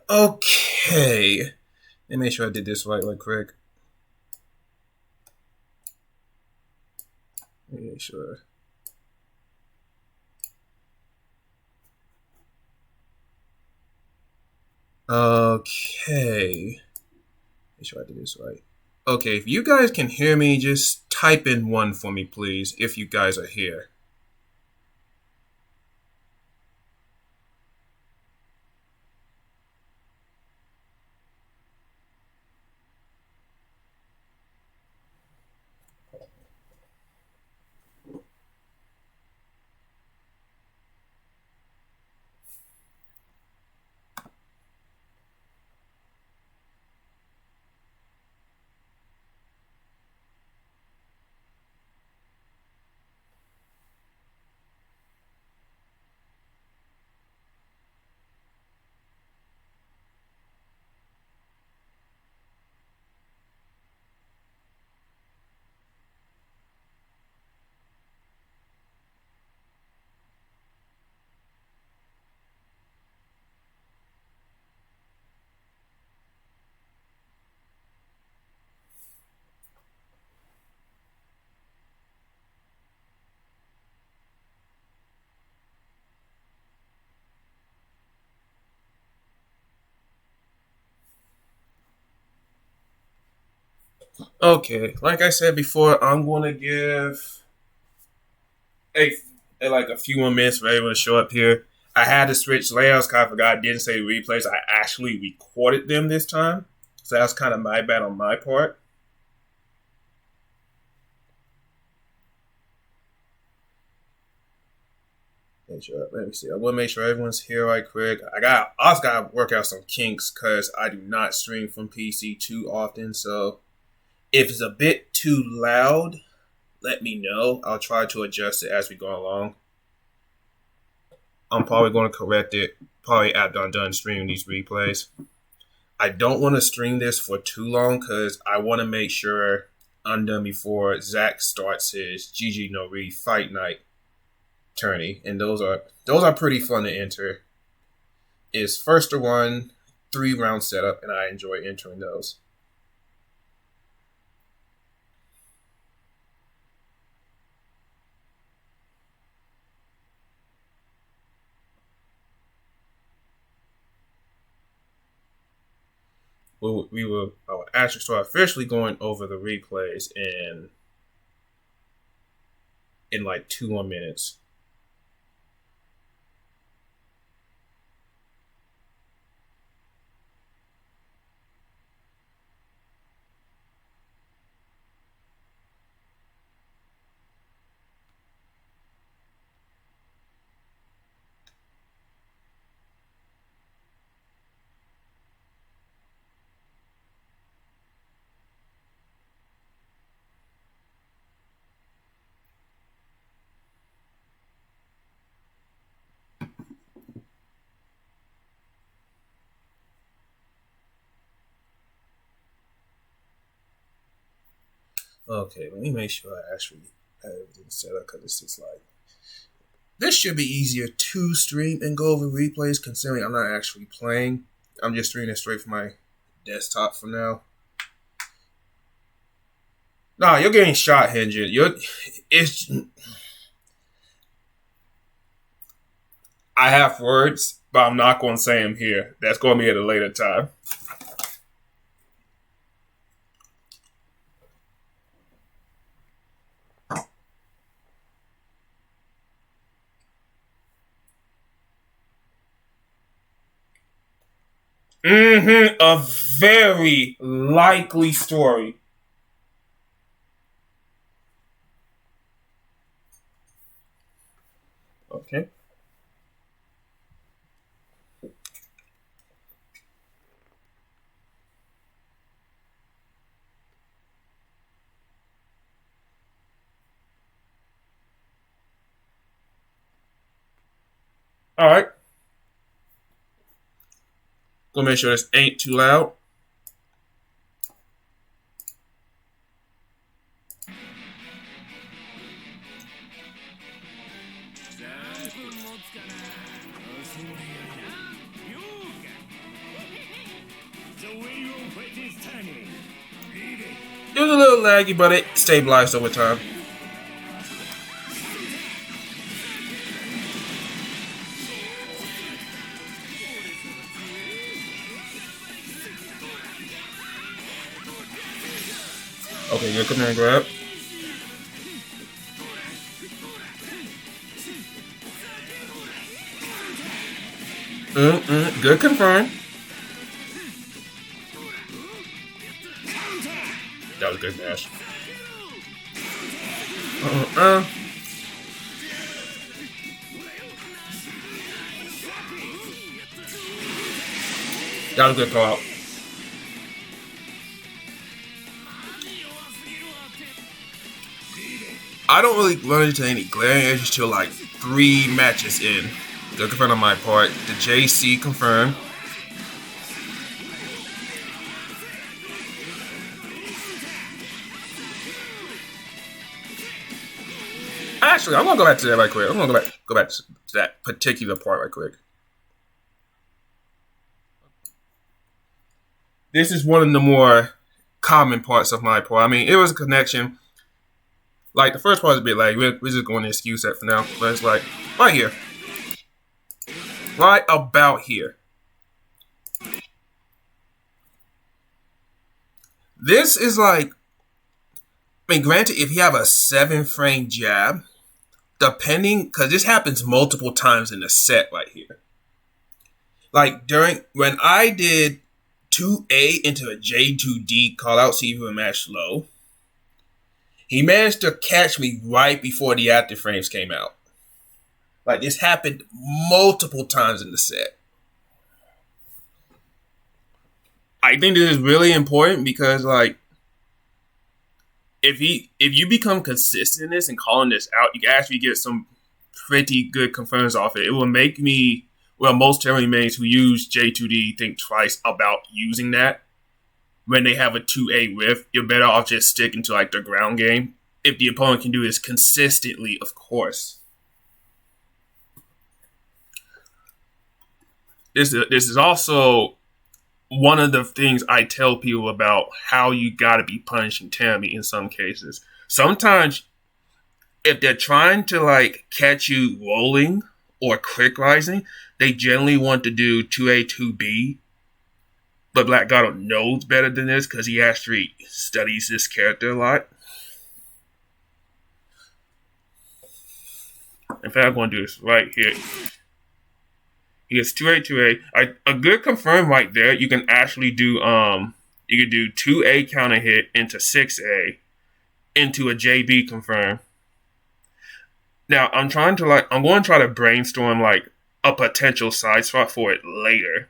Okay. Let me make sure I did this right quick. Make sure. Okay. Make sure I did this right. Okay, if you guys can hear me, just type in 1 for me, please, if you guys are here. Okay, like I said before, I'm going to give a, like a few more minutes for everyone to show up here. I had to switch layouts because I forgot I didn't say replays. I actually recorded them this time. So that's kind of my bad on my part. Let me see. I want to make sure everyone's here right quick. I also got to work out some kinks because I do not stream from PC too often. So if it's a bit too loud, let me know. I'll try to adjust it as we go along. I'm probably going to correct it probably after I'm done streaming these replays. I don't want to stream this for too long because I want to make sure I'm done before Zach starts his GG No Re Fight Night tourney, and those are pretty fun to enter. It's first to one, 3-round setup, and I enjoy entering those. We will actually start officially going over the replays in like 2 more minutes. Okay, let me make sure I actually have everything set up because this is like this should be easier to stream and go over replays considering I'm not actually playing. I'm just streaming it straight from my desktop for now. Nah, you're getting shot, Hinge. I have words, but I'm not going to say them here. That's going to be at a later time. A very likely story. Okay. All right. Gonna make sure this ain't too loud. It was a little laggy, but it stabilized over time. Okay, good command grab. Good confirm. That was a good mash. That was a good call out. I don't really run into any glaring edges till like 3 matches in. Good confirm on my part. The JC confirmed. Actually, I'm gonna go back to that right quick. I'm gonna go back to that particular part right quick. This is one of the more common parts of my part. I mean, it was a connection. Like, the first part is a bit like, we're just going to excuse that for now. But it's like, right here. Right about here. This is like, I mean, granted, if you have a 7-frame jab, depending, because this happens multiple times in the set right here. Like, when I did 2A into a J2D call out, see if we match low, he managed to catch me right before the active frames came out. Like, this happened multiple times in the set. I think this is really important because, like, if you become consistent in this and calling this out, you can actually get some pretty good confirms off it. It will make me, well, most tournament mains who use J2D think twice about using that. When they have a 2A whiff, you're better off just sticking to like the ground game. If the opponent can do this consistently, of course. This is also one of the things I tell people about how you gotta be punishing Tammy in some cases. Sometimes, if they're trying to like catch you rolling or quick rising, they generally want to do 2A, 2B. But Black God knows better than this because he actually studies this character a lot. In fact, I'm going to do this right here. He gets 2A, 2A. A good confirm right there, you can actually do, you can do 2A counter hit into 6A into a JB confirm. Now, I'm going to try to brainstorm like a potential side spot for it later.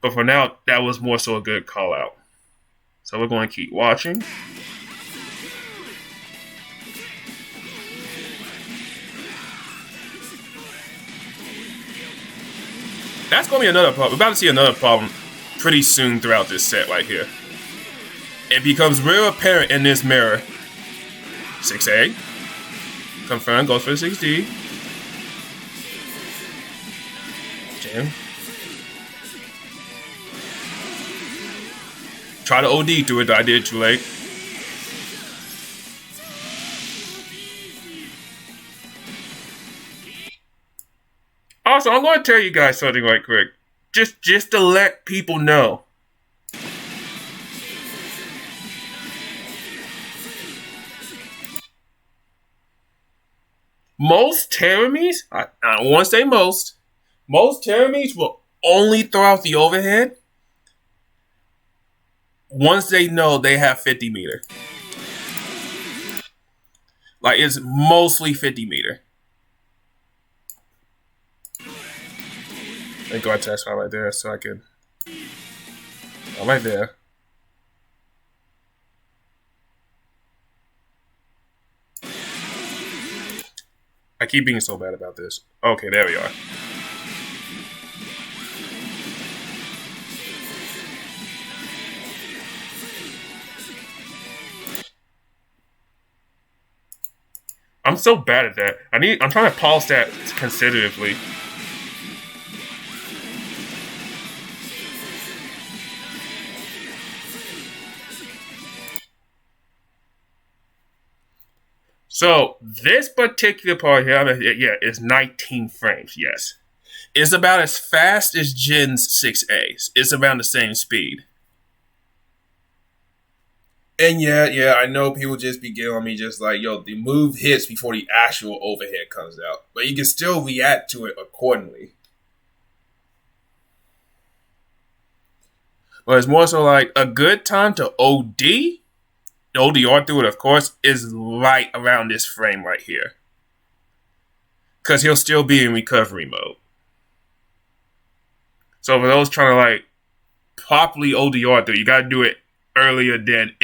But for now, that was more so a good call out. So we're going to keep watching. That's going to be another problem. We're about to see another problem pretty soon throughout this set right here. It becomes real apparent in this mirror. 6A. Confirm, goes for the 6D. Jam. Try to OD through it, but I did too late. Also, I'm going to tell you guys something right quick. Just to let people know. Most Teramis, I don't want to say most Teramis will only throw out the overhead once they know they have 50 meter. Like, it's mostly 50 meter. Let me go ahead and test right there so I can. Oh, right there. I keep being so bad about this. Okay, there we are. I'm so bad at that. I'm trying to pulse that conservatively. So this particular part here, yeah, is 19 frames. Yes, it's about as fast as Gen's 6As. It's around the same speed. And yeah, I know people just be getting on me just like, yo, the move hits before the actual overhead comes out. But you can still react to it accordingly. But it's more so like a good time to OD, the ODR through it, of course, is right around this frame right here. Because he'll still be in recovery mode. So for those trying to like properly ODR through, you got to do it earlier than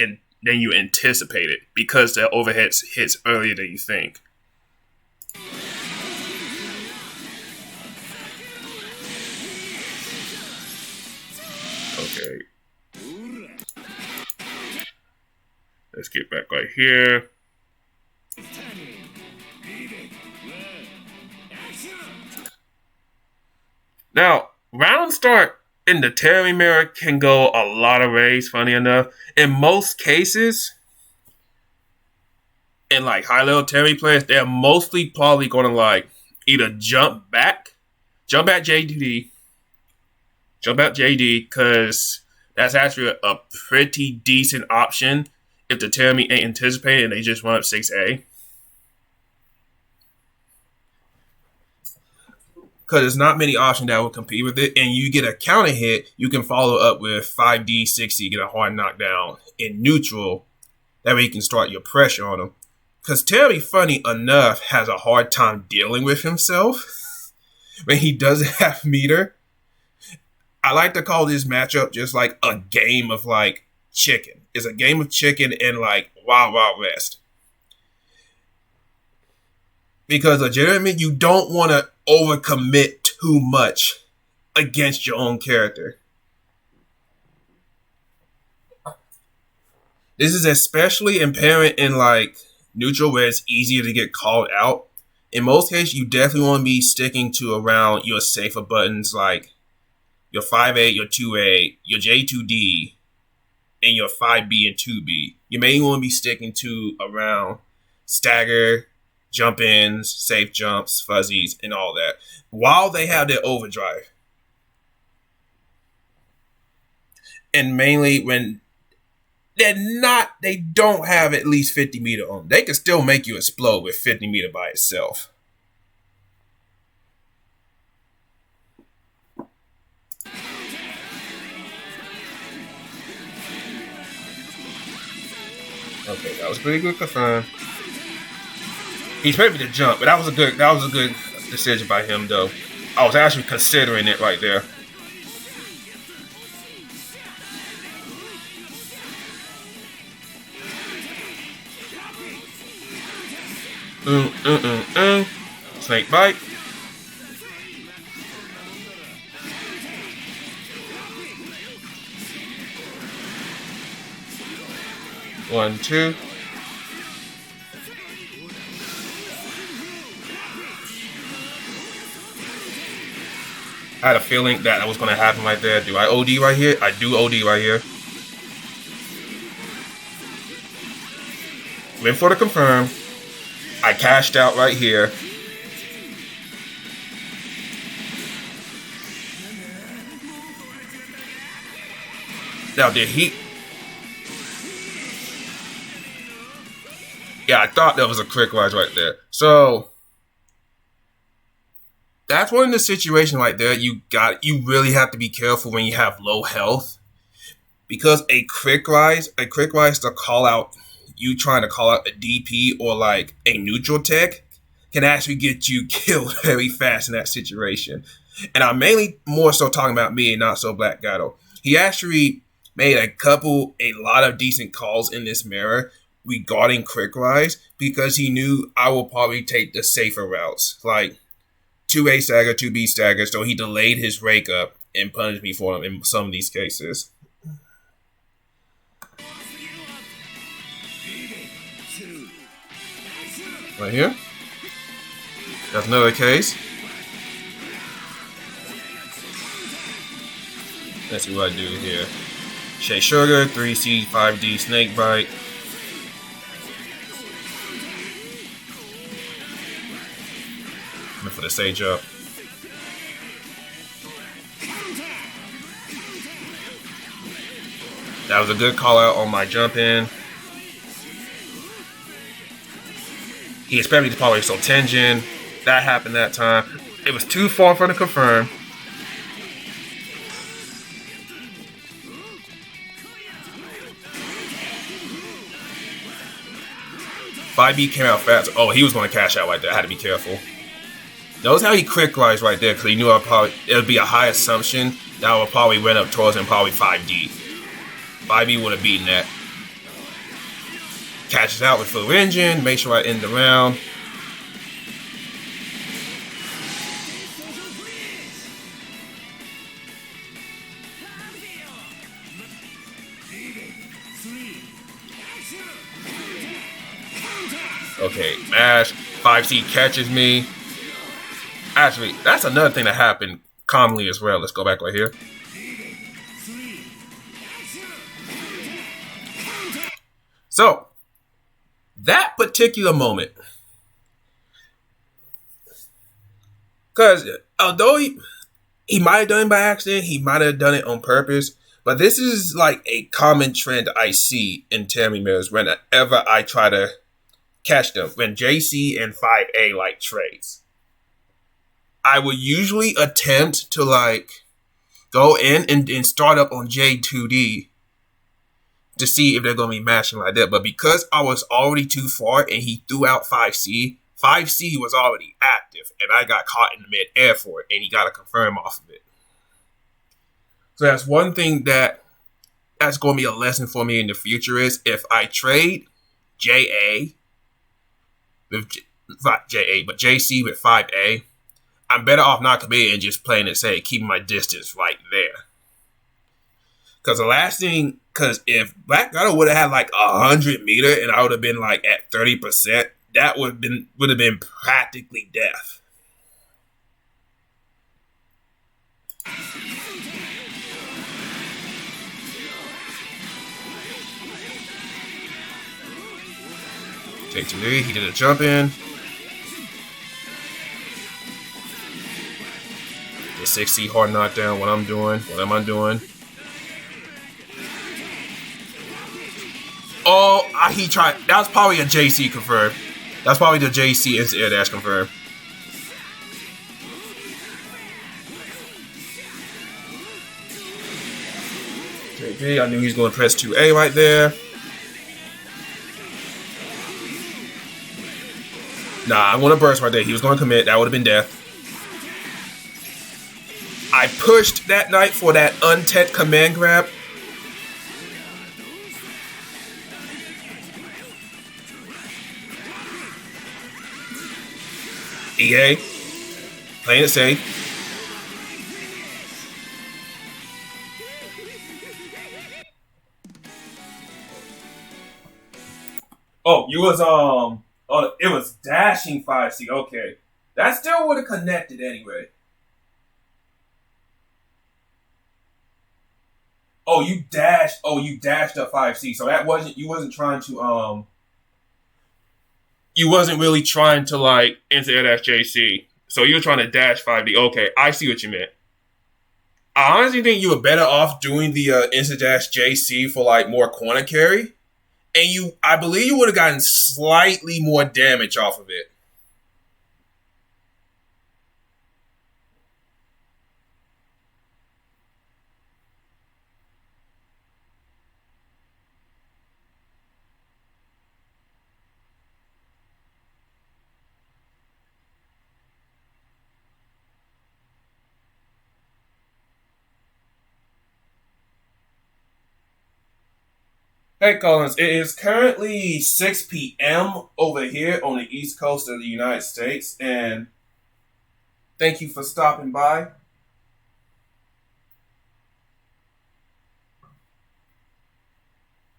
you anticipated because the overhead hits earlier than you think. Okay. Let's get back right here. Now, round start in the Terry mirror can go a lot of ways, funny enough. In most cases, in like high-level Terry players, they're mostly probably going to like either jump at JD, because that's actually a pretty decent option if the Terry ain't anticipated and they just run up 6A. Because there's not many options that will compete with it, and you get a counter hit, you can follow up with 5D, 60, get a hard knockdown in neutral. That way you can start your pressure on him. Because Terry, funny enough, has a hard time dealing with himself when he doesn't have meter. I like to call this matchup just like a game of like chicken. It's a game of chicken and like Wild Wild West. Because legitimately, you don't want to overcommit too much against your own character. This is especially apparent in like neutral where it's easier to get called out. In most cases, you definitely want to be sticking to around your safer buttons like your 5A, your 2A, your J2D, and your 5B and 2B. You may want to be sticking to around stagger, jump ins, safe jumps, fuzzies, and all that, while they have their overdrive. And mainly when they don't have at least 50 meter on them. They can still make you explode with 50 meter by itself. Okay, that was pretty good confirm. He's ready to jump, but that was a good decision by him though. I was actually considering it right there. Snake bite. One, two. I had a feeling that was going to happen right there. Do I OD right here? I do OD right here. Went for the confirm. I cashed out right here. Now, did he... Yeah, I thought that was a quick rise right there. So... that's one of the situations right there you really have to be careful when you have low health. Because a quick rise to call out, you trying to call out a DP or like a neutral tech can actually get you killed very fast in that situation. And I'm mainly more so talking about me and not so Black Gato. He actually made a lot of decent calls in this mirror regarding quick rise because he knew I will probably take the safer routes. Like 2A stagger, 2B stagger, so he delayed his rake up and punished me for him in some of these cases. Right here. That's another case. Let's see what I do here. Shea Sugar, 3C, 5D, Snake Bite. the sage up. That was a good call out on my jump in. He expected me to probably so Tenjin. That happened that time. It was too far for the confirm. B came out fast. Oh, he was going to cash out right there. I had to be careful. Notice how he quick glided right there because he knew it would be a high assumption that I would probably run up towards him, probably 5D. 5B would have beaten that. Catches out with full engine. Make sure I end the round. Okay, Ash, 5C catches me. Actually, that's another thing that happened calmly as well. Let's go back right here. So, that particular moment, because although he might have done it by accident, he might have done it on purpose, but this is like a common trend I see in Tammy mirrors whenever I try to catch them. When JC and 5A like trades, I would usually attempt to like go in and start up on J2D to see if they're going to be matching like that. But because I was already too far and he threw out 5C, 5C was already active and I got caught in the mid-air for it and he got to confirm off of it. So that's one thing that's going to be a lesson for me in the future is if I trade JA with not JA, but JC with 5A, I'm better off not committing and just playing it safe, keeping my distance right there. Because the last thing, because if Black Gunner would have had like 100 meter and I would have been like at 30%, that would have been practically death. Take 2 he did a jump in. The 6C hard knockdown. What am I doing? Oh, he tried. That was probably a JC confirmed. That's probably the JC instant air dash confirmed. JP, I knew he was going to press 2A right there. Nah, I want to burst right there. He was going to commit. That would have been death. I pushed that knight for that untech command grab. EA. Playing it safe. Oh, you was oh, it was dashing 5C. Okay. That still would have connected anyway. Oh, you dashed up 5C. So that wasn't you wasn't really trying to like enter air dash JC. So you were trying to dash 5D. Okay, I see what you meant. I honestly think you were better off doing the instant dash JC for like more corner carry. And I believe you would have gotten slightly more damage off of it. Hey Collins, it is currently 6 p.m. over here on the East Coast of the United States, and thank you for stopping by.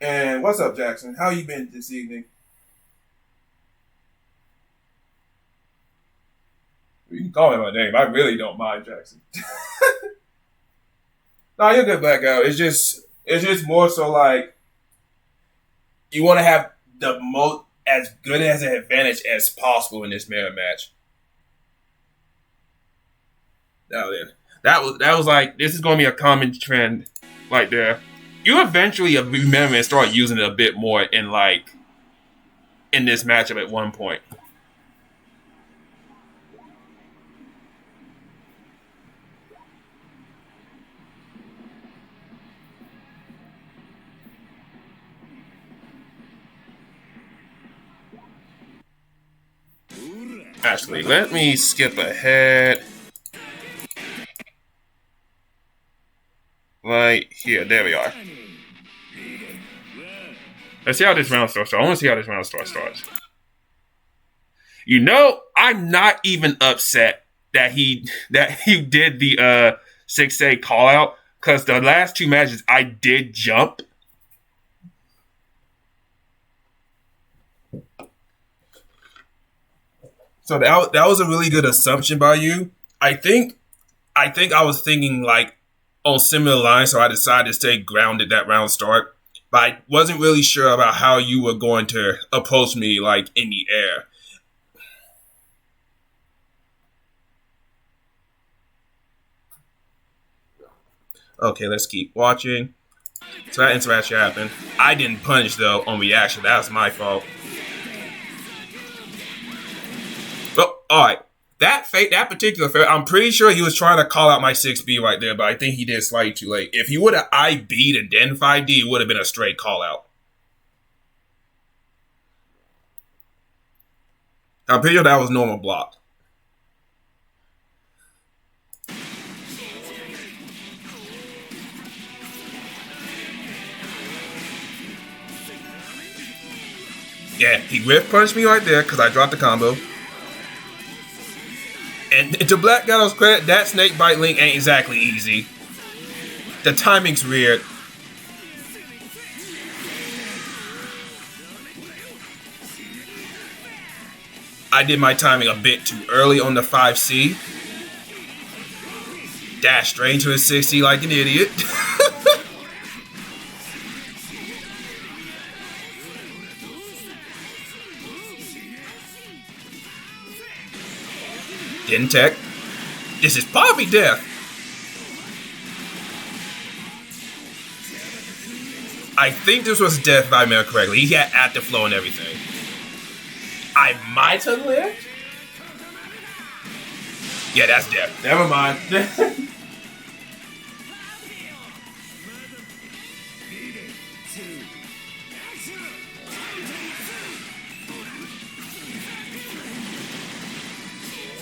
And what's up, Jackson? How you been this evening? You can call me my name. I really don't mind, Jackson. No, you're good, Black Out. It's just more so like you want to have the most as good as an advantage as possible in this mirror match. That was it. That was like, this is going to be a common trend right there. You eventually remember and start using it a bit more in this matchup at one point. Actually, let me skip ahead. Right here, there we are. Let's see how this round starts. I want to see how this round starts. You know, I'm not even upset that he did the 6A call out, because the last two matches I did jump. So that was a really good assumption by you. I think I was thinking like on similar lines, so I decided to stay grounded that round start. But I wasn't really sure about how you were going to approach me like in the air. Okay, let's keep watching. So that interaction happened. I didn't punish though on reaction. That was my fault. Well, all right. That particular fair, I'm pretty sure he was trying to call out my 6B right there, but I think he did slightly too late. If he would have IB'd and then 5D, it would have been a straight call out. I'm pretty sure that was normal block. Yeah, he whiff punched me right there because I dropped the combo. And to Black Gato's credit, that snake bite link ain't exactly easy. The timing's weird. I did my timing a bit too early on the 5C. Dash straight into a 60 like an idiot. Didn't tech. This is probably death. I think this was death if I remember correctly. He had active flow and everything. I might have lived. Yeah, that's death. Never mind.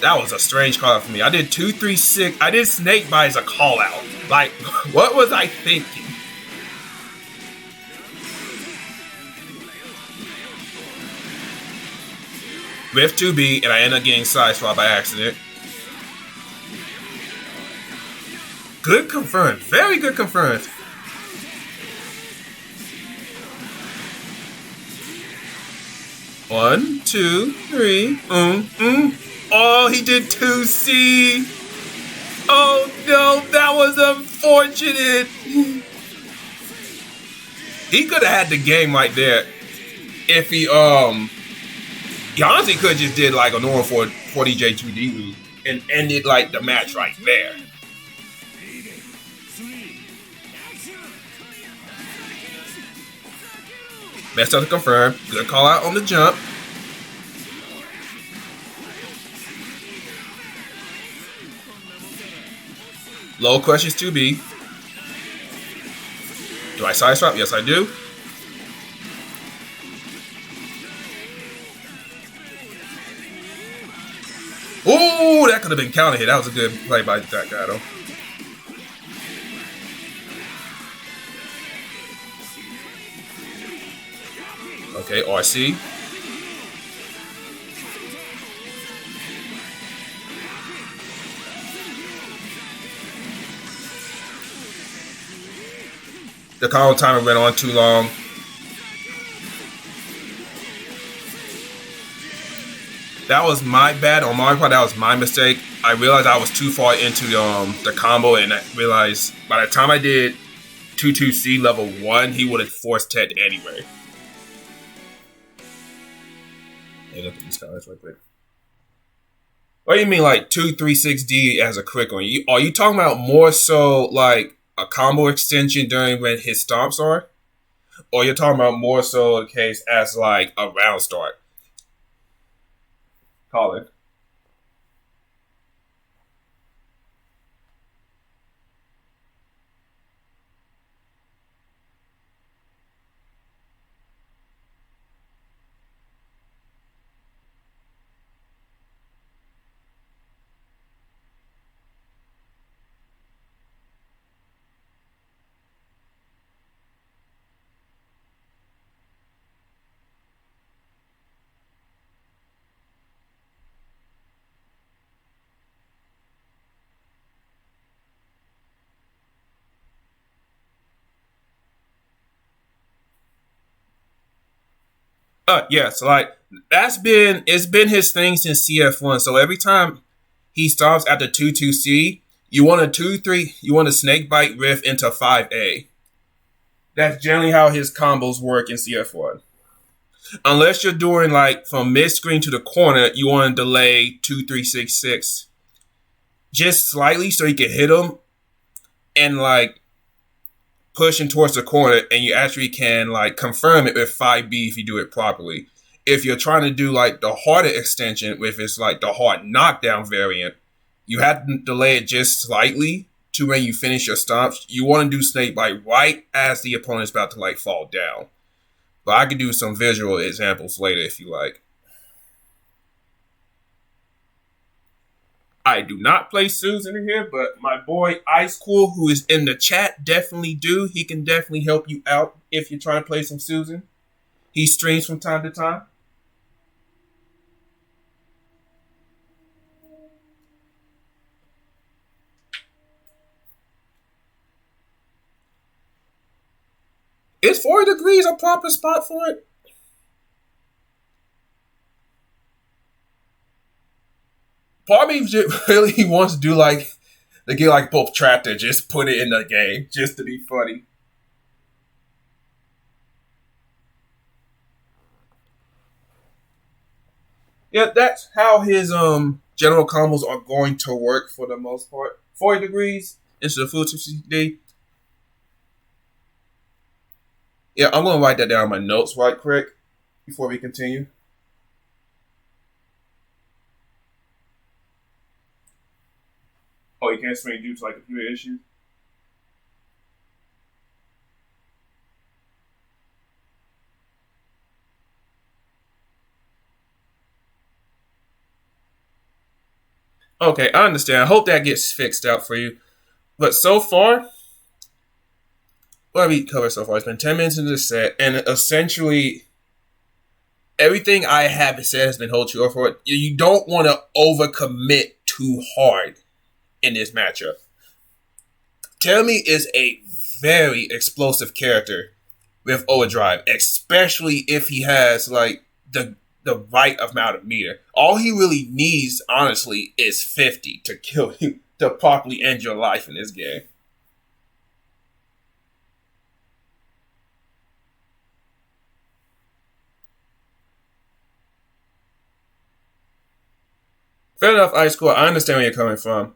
That was a strange call out for me. I did 2, 3, 6. I did snake bite as a call out. Like, what was I thinking? Rift 2B, and I end up getting side swap by accident. Good confirmed. Very good confirmed. One, two, three. Oh, he did 2C. Oh no, that was unfortunate. He could have had the game right there if he honestly could have just did like a normal 40J2D loop and ended like the match right there. Messed up to confirm. Good call out on the jump. Low questions 2B. Do I side swap? Yes, I do. Ooh, that could have been counter hit. That was a good play by that guy, though. Okay, RC. The combo timer went on too long. That was my bad on my part. That was my mistake. I realized I was too far into the combo, and I realized by the time I did 2-2C level 1, he would have forced Ted anyway. Hey, look at these comments real quick. What do you mean, like 236D as a quick one? Are you talking about more so like a combo extension during when his stomps are? Or you're talking about more so the case as like a round start? Colin. Yeah, so like it's been his thing since CF1. So every time he stops at the 2-2C, you want a 2-3, you want a snake bite riff into 5A. That's generally how his combos work in CF1. Unless you're doing like from mid screen to the corner, you want to delay 2-3-6-6 just slightly so you can hit him and like pushing towards the corner, and you actually can like confirm it with 5B if you do it properly. If you're trying to do like the harder extension with it's like the hard knockdown variant, you have to delay it just slightly to when you finish your stomps. You want to do snake bite right as the opponent's about to like fall down. But I could do some visual examples later if you like. I do not play Susan in here, but my boy Ice Cool, who is in the chat, definitely do. He can definitely help you out if you're trying to play some Susan. He streams from time to time. Is 40 degrees a proper spot for it? Part of me really wants to do like to get like both Tractor, just put it in the game just to be funny. Yeah, that's how his general combos are going to work for the most part. 40 degrees instead of full 60D. Yeah, I'm gonna write that down in my notes right quick before we continue. Oh, you can't swing due to like computer issues? Okay, I understand. I hope that gets fixed out for you. But so far, what have we covered so far? It's been 10 minutes into the set, and essentially everything I have said has been hold true for it. You don't want to overcommit too hard in this matchup. Jeremy is a very explosive character with overdrive, especially if he has like the right amount of meter. All he really needs, honestly, is 50 to kill you to properly end your life in this game. Fair enough, Ice Core. I understand where you're coming from.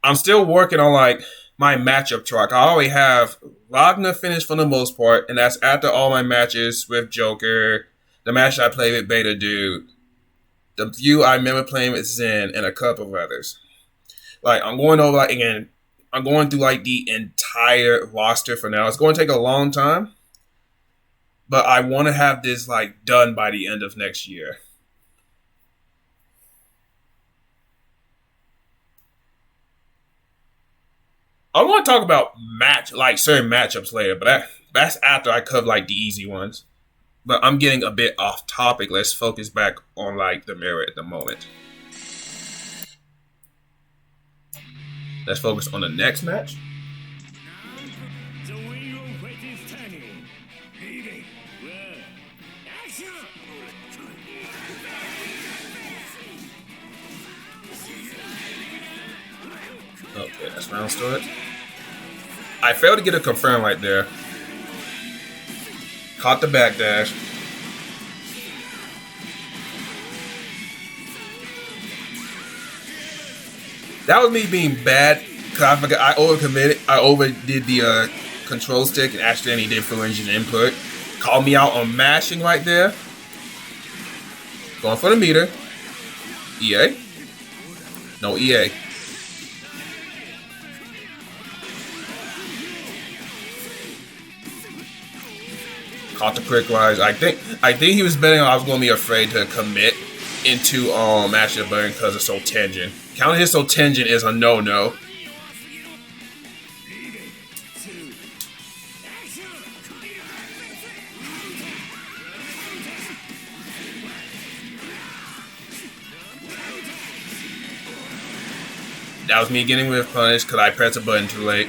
I'm still working on like my matchup track. I already have Wagner finished for the most part, and that's after all my matches with Joker, the match I played with Beta Dude, the few I remember playing with Zen, and a couple of others. Like I'm going over like again, I'm going through like the entire roster for now. It's going to take a long time, but I want to have this like done by the end of next year. I want to talk about certain matchups later, but that's after I cover like the easy ones. But I'm getting a bit off topic. Let's focus back on like the mirror at the moment. Let's focus on the next match. Okay, that's round start. I failed to get a confirm right there. Caught the backdash. That was me being bad because I forgot I overcommitted. I overdid the control stick and accidentally did full engine input. Called me out on mashing right there. Going for the meter. EA. No EA. Caught the quick rise. I think he was betting I was going to be afraid to commit into mashing the button because of Subtember. Counter hit Subtember is a no. That was me getting whiff punished because I pressed a button too late.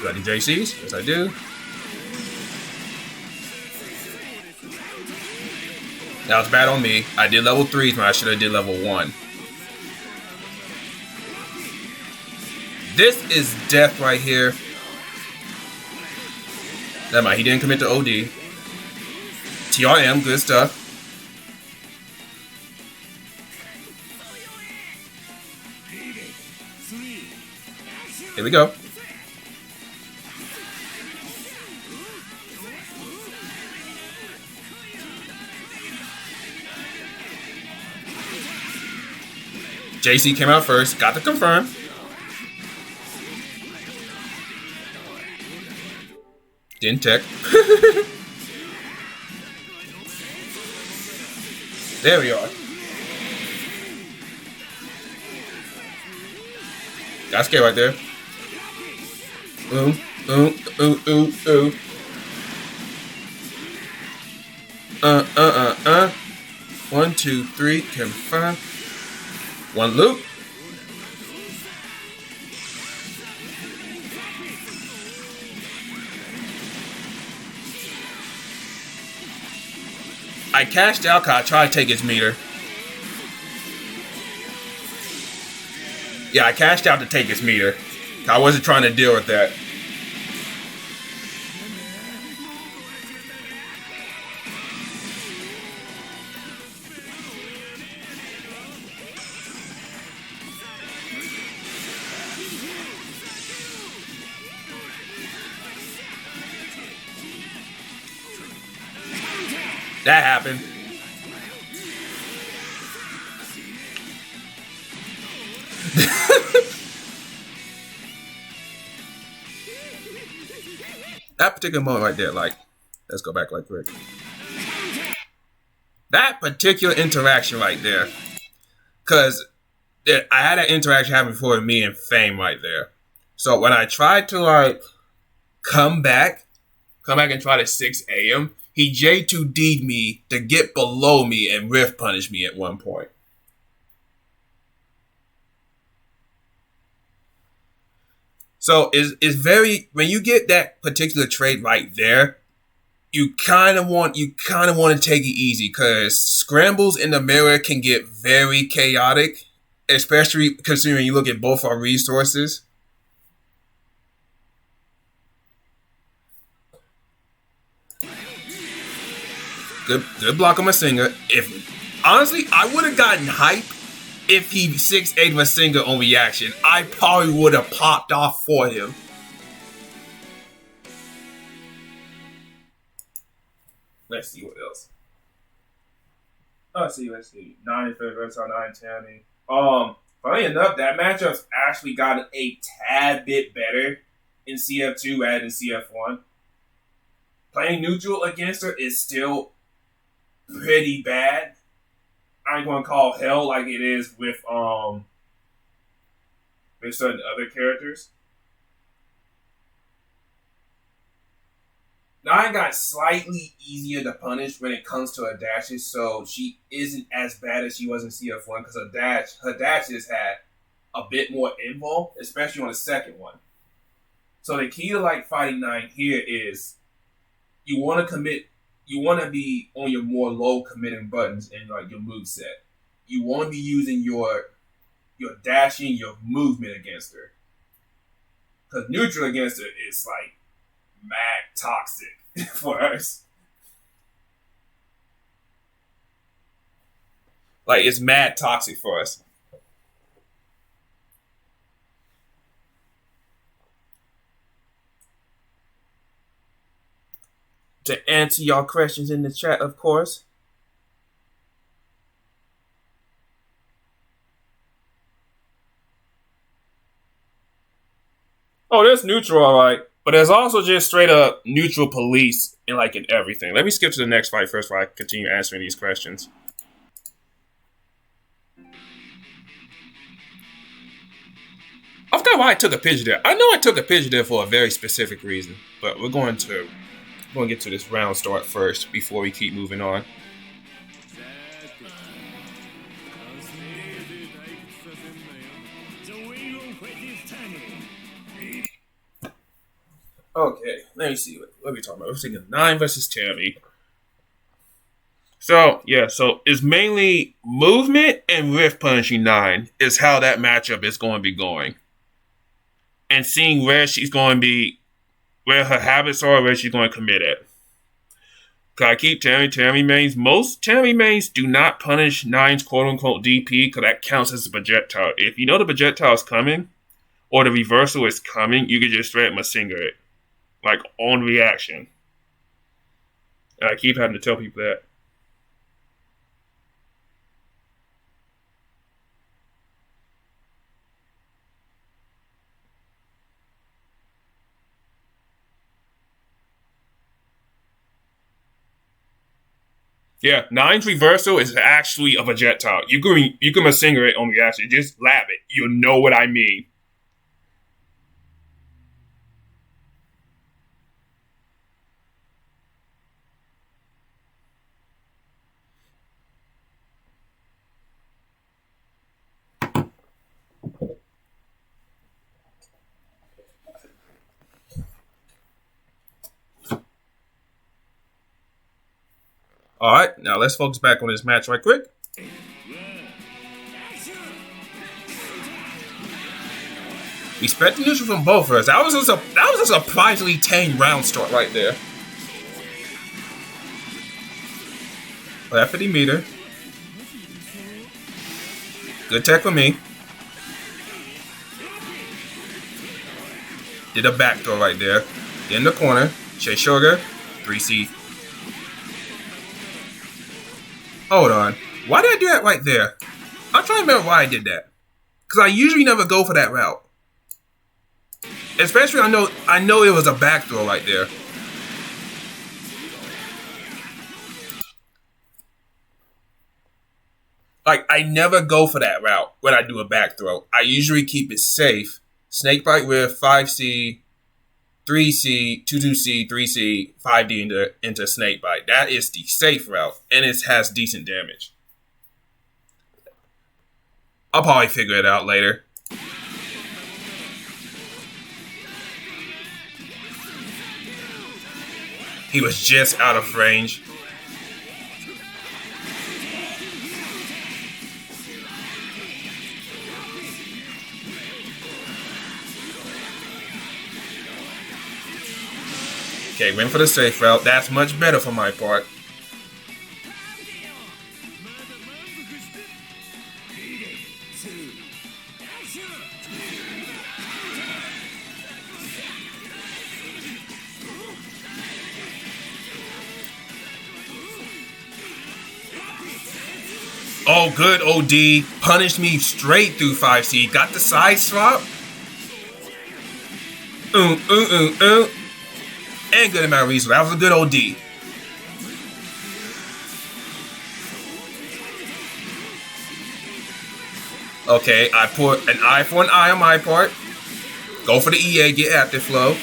Do I do JCs? Yes, I do. That was bad on me. I did level 3s when I should have did level 1. This is death right here. Never mind, he didn't commit to OD. TRM, good stuff. Here we go. JC came out first, got to confirm. Didn't tech. There we are. Got scared right there. Ooh. 1, 2, 3, confirm. One loop. I cashed out because I tried to take his meter. Yeah, I cashed out to take his meter. I wasn't trying to deal with that. That happened. That particular moment right there, like, let's go back right quick. That particular interaction right there, because I had that interaction happen before with me and Fame right there. So when I tried to like come back and try to 6 a.m., he J2D'd me to get below me and riff punish me at one point. So it's very, when you get that particular trade right there, you kind of want to take it easy because scrambles in the mirror can get very chaotic, especially considering you look at both our resources. Good block on my singer. If honestly, I would have gotten hype if he 6'8" my singer on reaction. I probably would have popped off for him. Let's see what else. Let's see. 9 versus 9 funny enough, that matchup's actually gotten a tad bit better in CF2 and in CF1. Playing neutral against her is still pretty bad. I ain't gonna call hell like it is with certain other characters. Nine got slightly easier to punish when it comes to her dashes, so she isn't as bad as she was in CF1 because her dashes had a bit more involved, especially on the second one. So the key to like fighting 9 here is you want to be on your more low committing buttons in like your move set. You want to be using your dashing, your movement against her. Because neutral against her is like mad toxic for us. Like it's mad toxic for us. To answer y'all questions in the chat, of course. Oh, there's neutral, all right. But there's also just straight up neutral police in everything. Let me skip to the next fight first before I continue answering these questions. I forgot why I took a picture there. I know I took a picture there for a very specific reason, but we're going to get to this round start first before we keep moving on. Okay, let me see. What are we talking about? We're thinking 9 versus Tammy. So it's mainly movement and rift punishing 9 is how that matchup is going to be going. And seeing where she's going to be, where her habits are, where she's going to commit it. Cause I keep Tammy mains. Most Tammy mains do not punish 9's quote unquote DP because that counts as a projectile. If you know the projectile is coming or the reversal is coming, you can just straight up Masinga it. Like on reaction. And I keep having to tell people that. Yeah, 9's reversal is actually a projectile. You can Masinga it on reaction. Just lab it. You'll know what I mean. All right, now let's focus back on this match right quick. Respect the neutral from both of us. That was a surprisingly tame round start right there. That 50 meter. Good tech for me. Did a back throw right there. In the corner. Chase Sugar. 3C. Hold on. Why did I do that right there? I'm trying to remember why I did that. Because I usually never go for that route. Especially I know it was a back throw right there. Like, I never go for that route when I do a back throw. I usually keep it safe. Snakebite with 5C, 3C, 2-2C, 3C, 5D into Snakebite. That is the safe route, and it has decent damage. I'll probably figure it out later. He was just out of range. Okay, went for the safe route. That's much better for my part. Oh, good OD. Punished me straight through 5C. Got the side swap. And good amount of reason. That was a good OD. Okay, I put an eye for an eye on my part. Go for the EA, get active flow.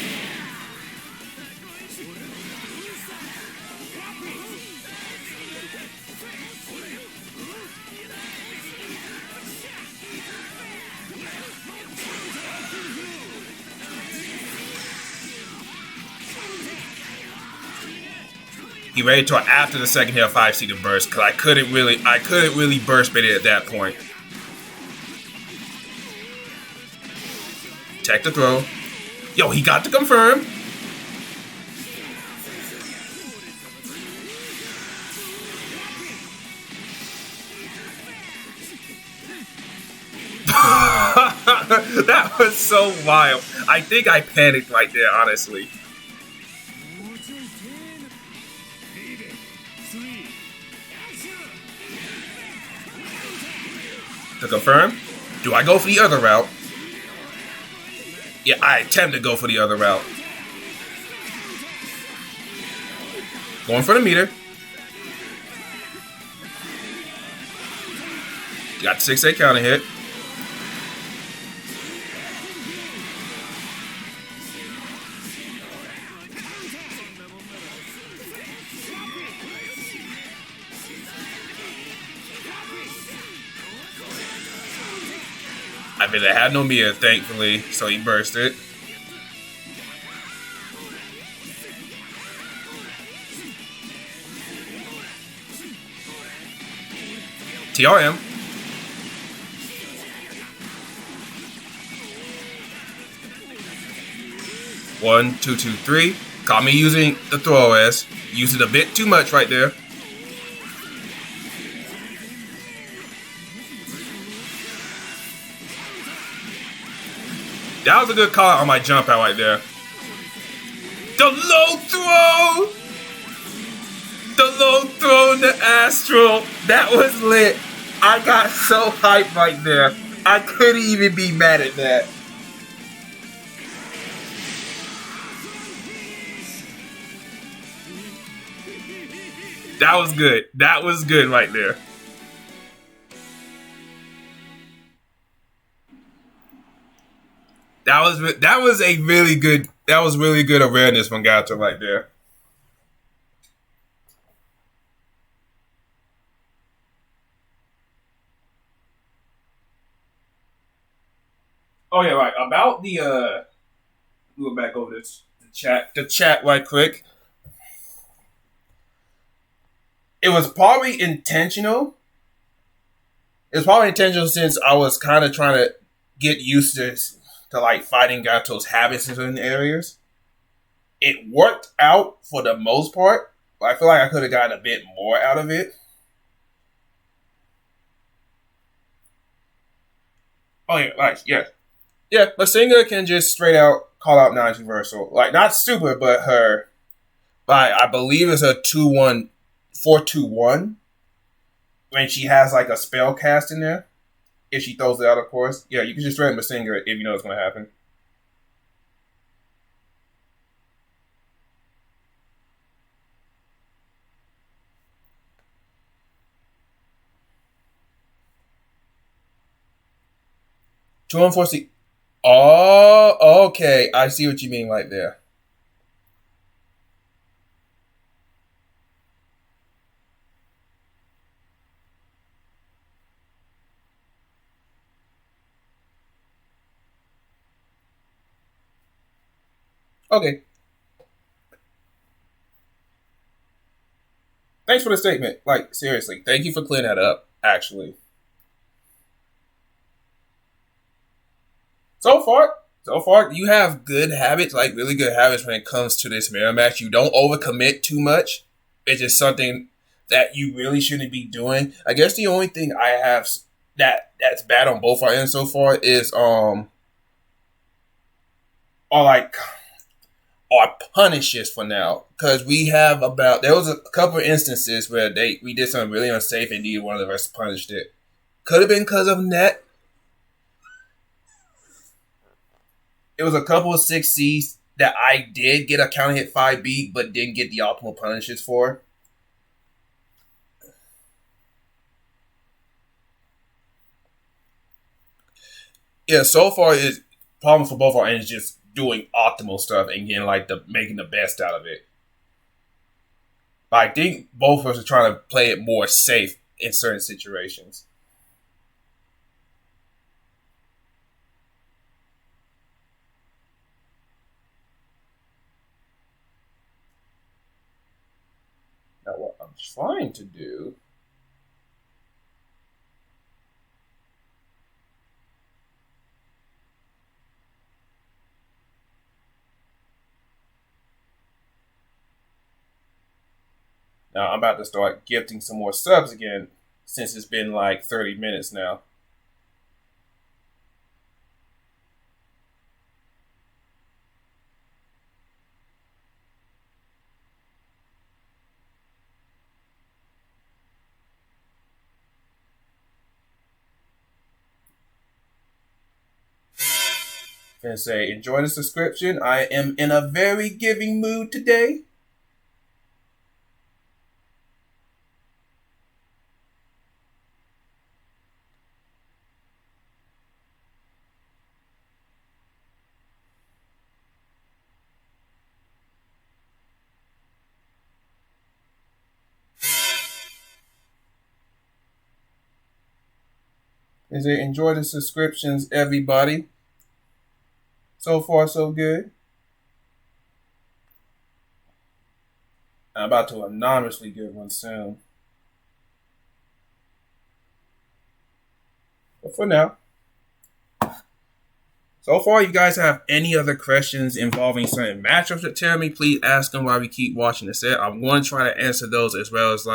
He ready to after the second hit of 5C to burst because I couldn't really burst bait it at that point. Tech the throw. Yo, he got to confirm. That was so wild. I think I panicked right there, honestly. To confirm, do I go for the other route? Yeah, I attempt to go for the other route. Going for the meter. Got 6-8 counter hit. I mean, I had no meter, thankfully, so he burst it. TRM. 1, 2, 2, 3. Caught me using the throw S. Used it a bit too much right there. That was a good call on my jump out right there. The low throw! The low throw in the Astral. That was lit. I got so hyped right there. I couldn't even be mad at that. That was good. That was good right there. That was a really good. That was really good awareness from Gato right there. Oh yeah, right. About the go back over this the chat right quick. It was probably intentional. It was probably intentional since I was kind of trying to get used to like fighting Gato's habits in certain areas. It worked out for the most part, but I feel like I could have gotten a bit more out of it. Oh yeah, right, yeah. Yeah, Masinga can just straight out call out non-universal. Like not super, but her I believe it's a 2-1 4-2-1 when she has like a spell cast in there. If she throws it out, of course. Yeah, you can just straight Masinga if you know what's gonna happen. 2-1-4-C. Oh, okay. I see what you mean right there. Okay. Thanks for the statement. Like, seriously. Thank you for clearing that up, actually. So far, you have good habits, like really good habits when it comes to this mirror match. You don't overcommit too much. It's just something that you really shouldn't be doing. I guess the only thing I have that's bad on both our ends so far is are like are punishes for now. Because we have about there was a couple of instances where we did something really unsafe and neither one of us punished it. Could have been because of net. It was a couple of 6Cs that I did get a counter hit 5B, but didn't get the optimal punishes for. Yeah, so far is problem for both our ends just doing optimal stuff and getting like making the best out of it. But I think both of us are trying to play it more safe in certain situations. Now, what I'm trying to do. Now, I'm about to start gifting some more subs again since it's been like 30 minutes now. And say, enjoy the subscription. I am in a very giving mood today. And say, enjoy the subscriptions, everybody. So far, so good. I'm about to anonymously get one soon. But for now. So far, you guys have any other questions involving certain matchups that tell me, please ask them while we keep watching the set. I'm going to try to answer those as well as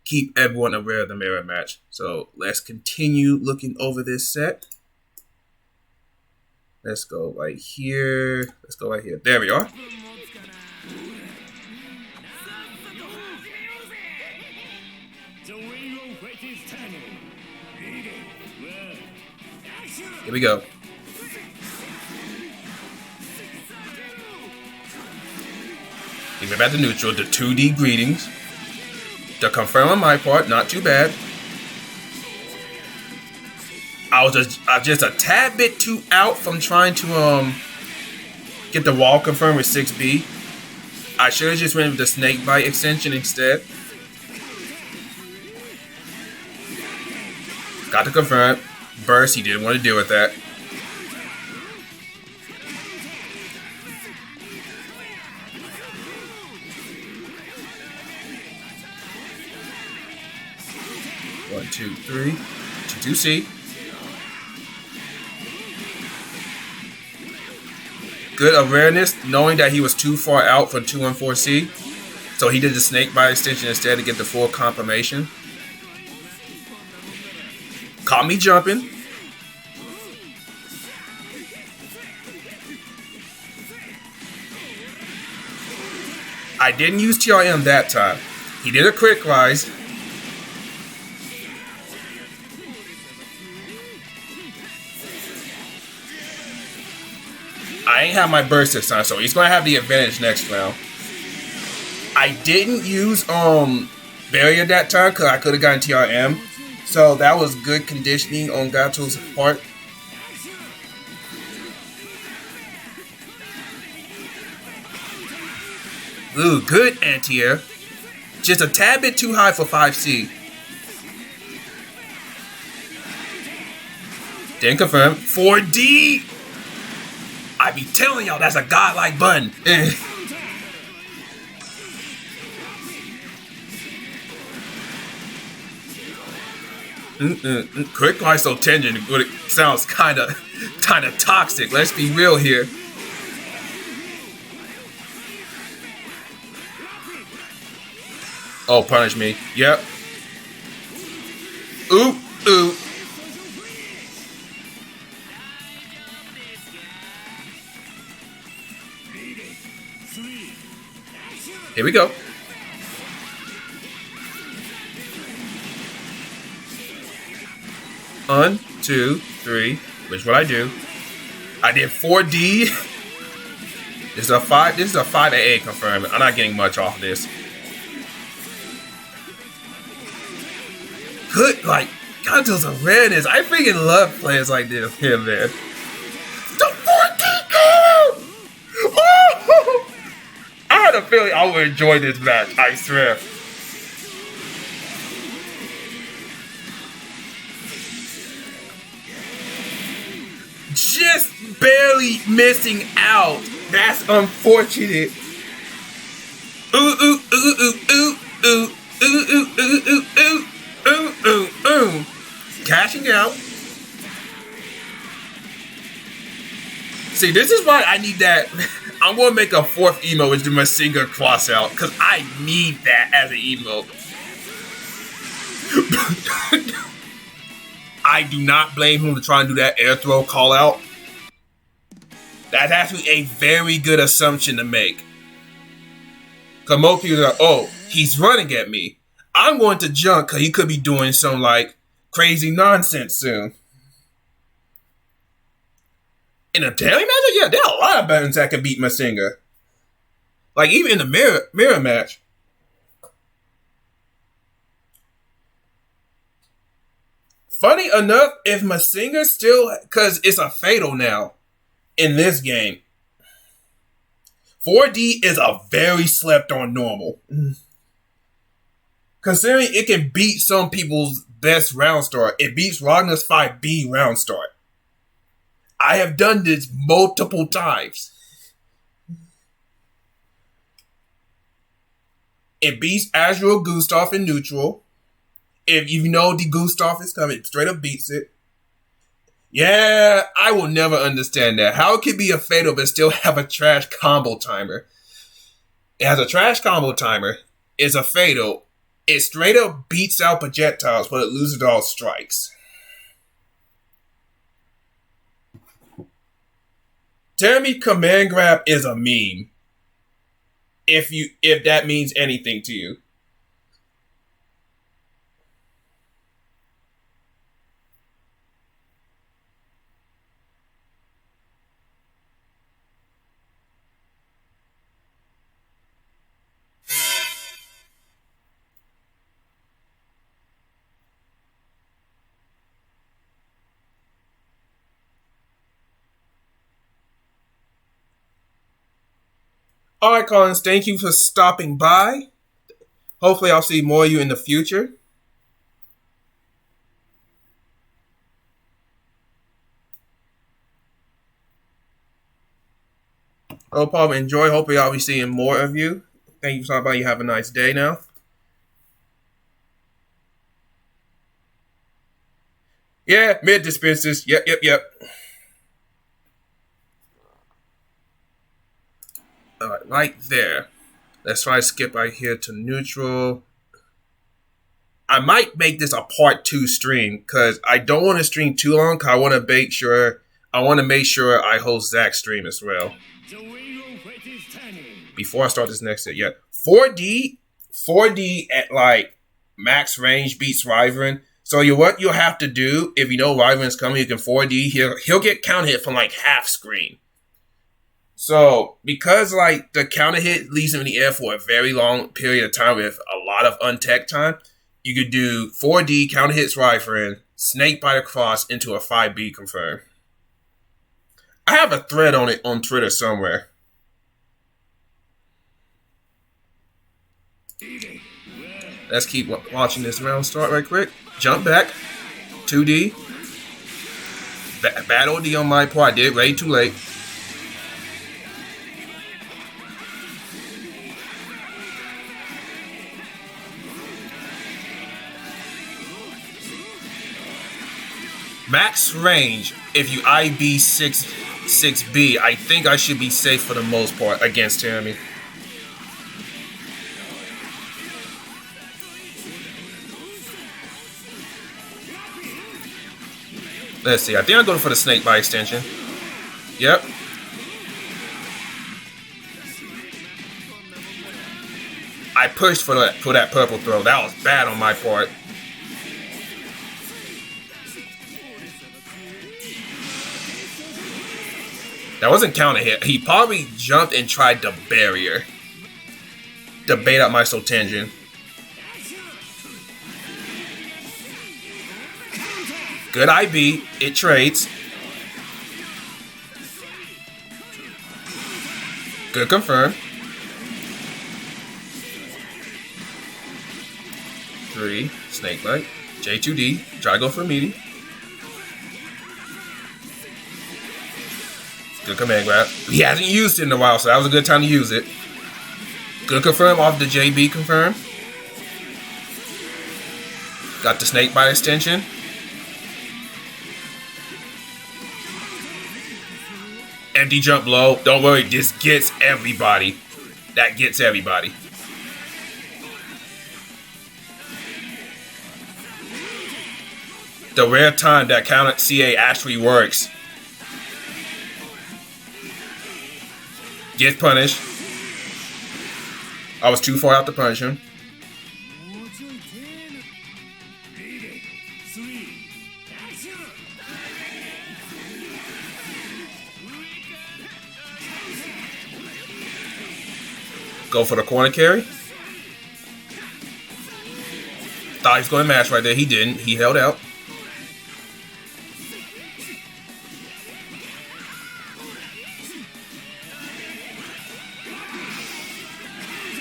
keep everyone aware of the mirror match. So let's continue looking over this set. Let's go right here. There we are. Here we go. Even back to neutral, the 2D greetings. The confirm on my part, not too bad. I was just a tad bit too out from trying to get the wall confirmed with 6B. I should have just went with the snake bite extension instead. Got to confirm. Burst, he didn't want to deal with that. One, two, three. 2C. Good awareness, knowing that he was too far out for 214C. So he did the snake bite extension instead to get the full confirmation. Caught me jumping. I didn't use TRM that time. He did a quick rise. I ain't have my burst this time, so he's gonna have the advantage next round. I didn't use barrier that time because I could have gotten TRM. So that was good conditioning on Gato's part. Ooh, good anti-air. Just a tad bit too high for 5C. Didn't confirm. 4D! I be telling y'all that's a godlike button. Quick iso tension, but it sounds kind of toxic. Let's be real here. Oh, punish me. Yep. Ooh, ooh. Here we go. One, two, three. Which what I do? I did 4D. This is a 5. This is a 5 AA confirmed. I'm not getting much off this. Good, Kanto's awareness. I freaking love players like this. Yeah, man. The 4D. Oh! I had a feeling I would enjoy this match. I swear. Just barely missing out. That's unfortunate. Ooh, ooh, ooh, ooh, ooh, ooh, ooh, ooh, ooh, ooh, ooh, ooh, ooh, ooh. Cashing out. See, this is why I need that. I'm going to make a 4th emote with the Masinga cross out, because I need that as an emote. I do not blame him to try and do that air throw call out. That's actually a very good assumption to make. Because most people are like, oh, he's running at me. I'm going to jump because he could be doing some crazy nonsense soon. In a daily match, yeah, there are a lot of buttons that can beat Masinga. Like even in the mirror match. Funny enough, if Masinga still, because it's a fatal now in this game, 4D is a very slept on normal. Considering it can beat some people's best round start, it beats Ragnar's 5B round start. I have done this multiple times. It beats Azrael Gustav in neutral. If you know the Gustav is coming, it straight up beats it. Yeah, I will never understand that. How it could be a fatal but still have a trash combo timer. It has a trash combo timer. It's a fatal. It straight up beats out projectiles, but it loses all strikes. Tell me command grab is a meme. If that means anything to you. Alright, Collins, thank you for stopping by. Hopefully I'll see more of you in the future. No problem. Enjoy. Hopefully I'll be seeing more of you. Thank you for stopping by. You have a nice day now. Yeah, mid dispensers. Yep. Alright, right there. Let's try to skip right here to neutral. I might make this a part 2 stream because I don't want to stream too long because I want to make sure I host Zach's stream as well. Before I start this next set, yeah. 4D at like max range beats Wyvern. So what you'll have to do if you know Wyvern's coming, you can 4D. He'll get counter hit from like half screen. So because like the counter hit leaves him in the air for a very long period of time with a lot of untech time, you could do 4D counter hits Wyvern, snake bite across into a 5B confirm. I have a thread on it on Twitter somewhere. Let's keep watching this round start right quick. Jump back. 2D. Bad OD on my part. I did way too late. Max range, if you IB 6B, I think I should be safe for the most part against Tyranny. Let's see. I think I'm going for the snake by extension. Yep. I pushed for that purple throw. That was bad on my part. That wasn't counter hit. He probably jumped and tried the barrier to bait out my Subtember. Good IB. It trades. Good confirm. 3. Snake bite. J2D. Try to go for a meaty. Good command grab. He hasn't used it in a while, so that was a good time to use it. Good confirm off the JB confirm. Got the snake bite extension. Empty jump low. Don't worry, this gets everybody. That gets everybody. The rare time that counter CA actually works. Get punished. I was too far out to punish him. Go for the corner carry. Thought he was going to match right there. He didn't. He held out.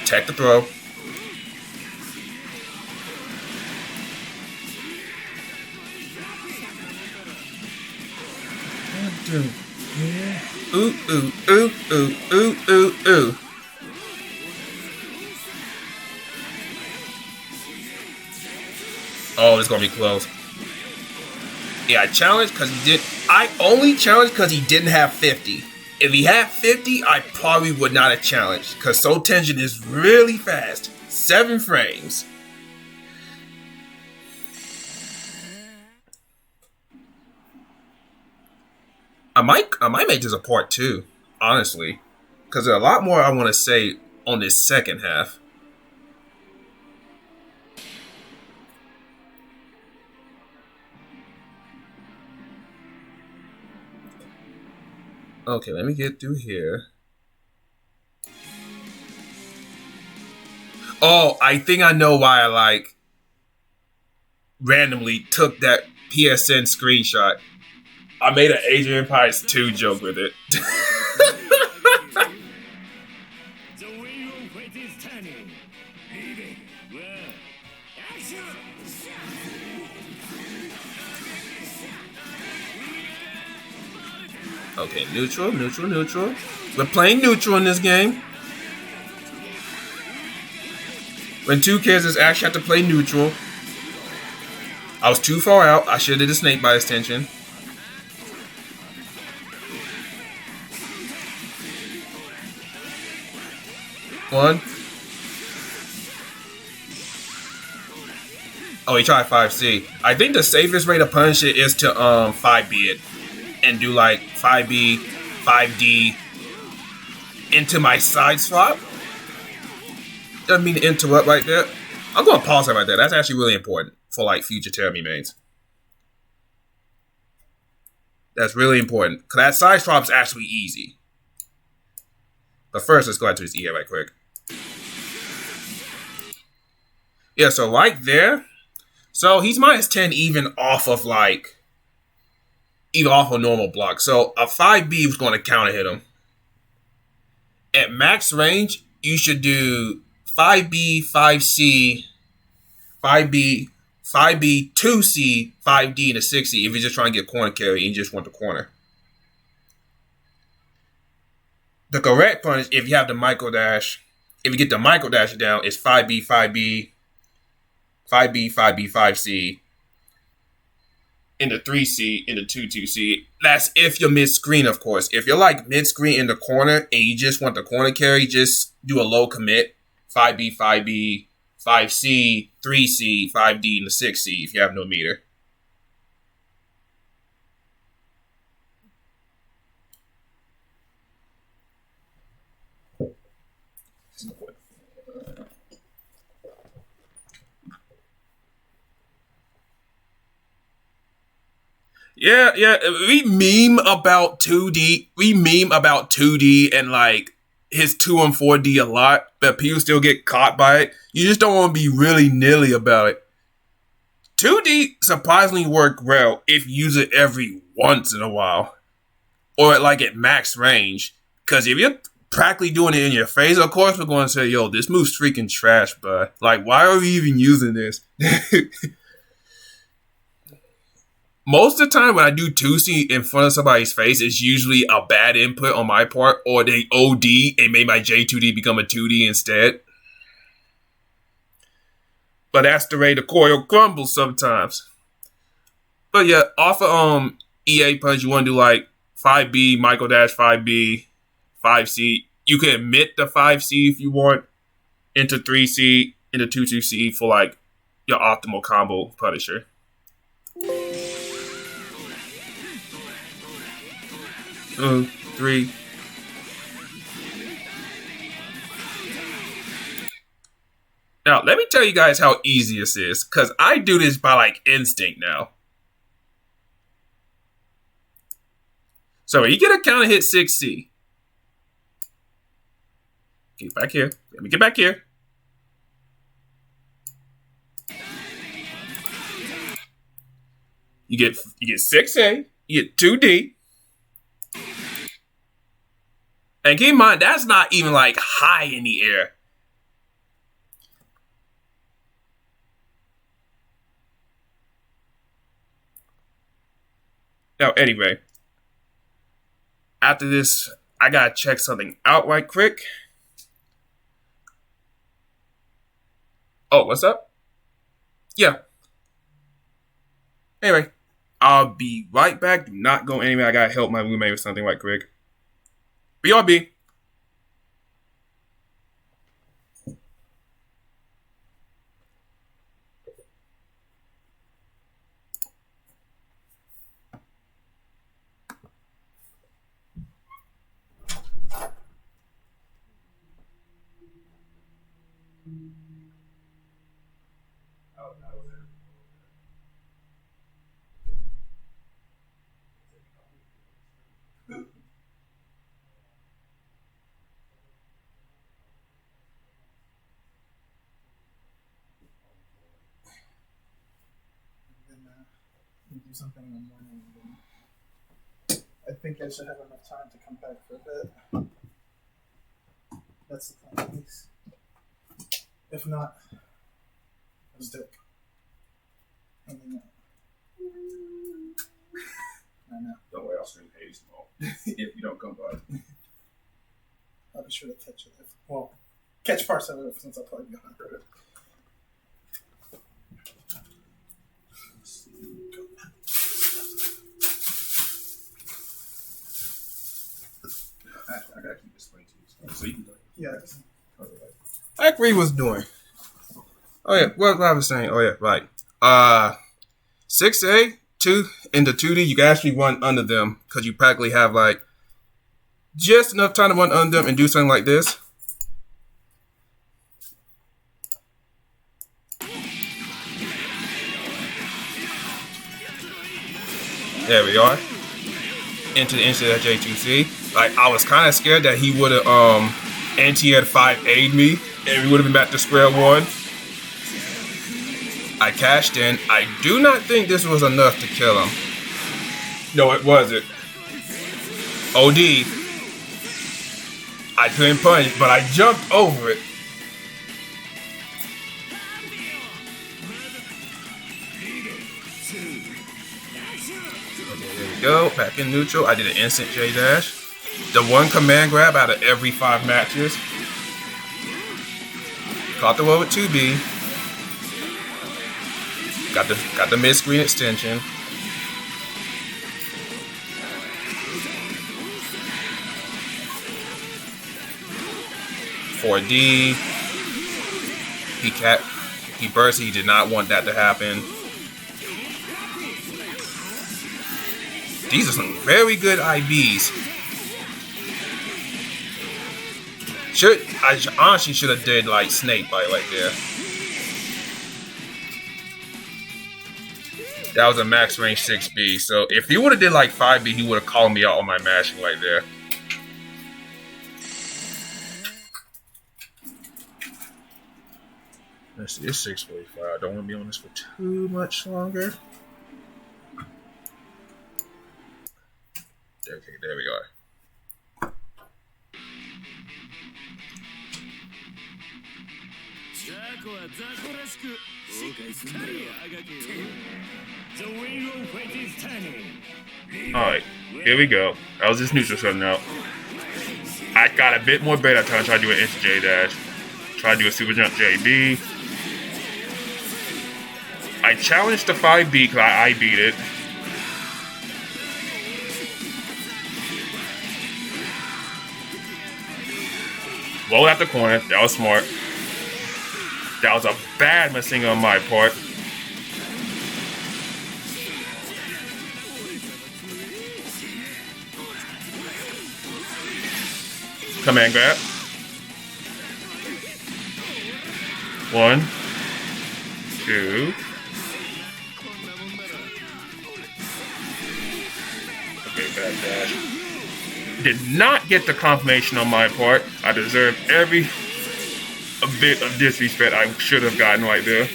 Tech the throw. Ooh, ooh, ooh, ooh, ooh, ooh, ooh. Oh, it's gonna be close. Yeah, I challenged because he did. I only challenged because he didn't have 50. If he had 50, I probably would not have challenged because Soul Tension is really fast. 7 frames. I might make this a part 2, honestly, because there's a lot more I want to say on this second half. Okay, let me get through here. Oh, I think I know why I randomly took that PSN screenshot. I made an Age of Empires 2 joke with it. Okay, neutral, neutral, neutral. We're playing neutral in this game. When 2 characters actually have to play neutral. I was too far out. I should have did a snake by extension. One. Oh, he tried 5C. I think the safest way to punish it is to 5B it. And do like 5B, 5D into my side swap. Doesn't mean to interrupt right there. I'm going to pause that right there. That's actually really important for like future Terami mains. That's really important. Because that side swap is actually easy. But first, let's go out to his EA right quick. Yeah, so right there. So he's minus 10 even off of even off a normal block. So a 5B was going to counter hit him. At max range, you should do 5B, 5C, 5B, 5B, 2C, 5D, and a 6C if you're just trying to get corner carry and you just want the corner. The correct punish, if you have the micro dash, if you get the micro dash down, is 5B, 5B, 5B, 5B, 5C, into 3C, into 2C. That's if you're mid-screen, of course. If you're like mid-screen in the corner and you just want the corner carry, just do a low commit. 5B, 5B, 5C, 3C, 5D, and the 6C if you have no meter. Yeah, we meme about 2D. We meme about 2D and like his 2 and 4D a lot, but people still get caught by it. You just don't want to be really nilly about it. 2D surprisingly work well if you use it every once in a while. Or like at max range. Because if you're practically doing it in your face, of course we're going to say, yo, this move's freaking trash, bud. Like, why are we even using this? Most of the time when I do 2C in front of somebody's face, it's usually a bad input on my part, or they OD and made my J2D become a 2D instead. But that's the way the coil crumbles sometimes. But yeah, off of EA punch, you want to do like 5B, micro dash 5B, 5C. You can omit the 5C if you want into 3C, into 2C for like your optimal combo punisher. Three. Now, let me tell you guys how easy this is, because I do this by like instinct now. So you get a counter hit 6C. Get back here. Let me get back here. You get 6A. You get 2D. And keep in mind, that's not even like high in the air. Now, anyway, after this, I gotta check something out right quick. Oh, what's up? Yeah. Anyway, I'll be right back. Do not go anywhere. I gotta help my roommate with something right quick. BRB. Do something in the morning. I think I should have enough time to come back for a bit. That's the plan, at least. If not, I was dick. Hanging out. I know. Don't worry, I'll stream Hades tomorrow. If you don't come by. I'll be sure to catch it. Catch parts of it since I'll probably be on it. I gotta keep this way too. So you can go. Yeah. I agree was doing. Oh yeah, what I was saying. Oh yeah, right. 6A, 2 into 2D, you can actually run under them because you practically have like just enough time to run under them and do something like this. There we are. Into that J2C. Like, I was kind of scared that he would have anti-ed 5A'd me and we would have been back to square one. I cashed in. I do not think this was enough to kill him. No, it wasn't. OD. I couldn't punch, but I jumped over it. Okay, there we go. Back in neutral. I did an instant J-dash. The one command grab out of every 5 matches. Caught the one with 2B. Got the mid-screen extension. .4D. He burst. He did not want that to happen. These are some very good IBs. I honestly should have did like snake bite right there. That was a max range 6B. So if he would have did like 5B, he would have called me out on my mashing right there. Let's see, it's 6:45. I don't want to be on this for too much longer. Okay, there we are. Alright, here we go. That was just neutral something out. I got a bit more beta time. Try to do an instant J dash. Try to do a super jump JB. I challenged the 5B because I beat it. Roll out the corner. That was smart. That was a bad missing on my part. Command grab. 1, 2. Okay, back dash. Did not get the confirmation on my part. I deserve every bit of disrespect I should have gotten right there.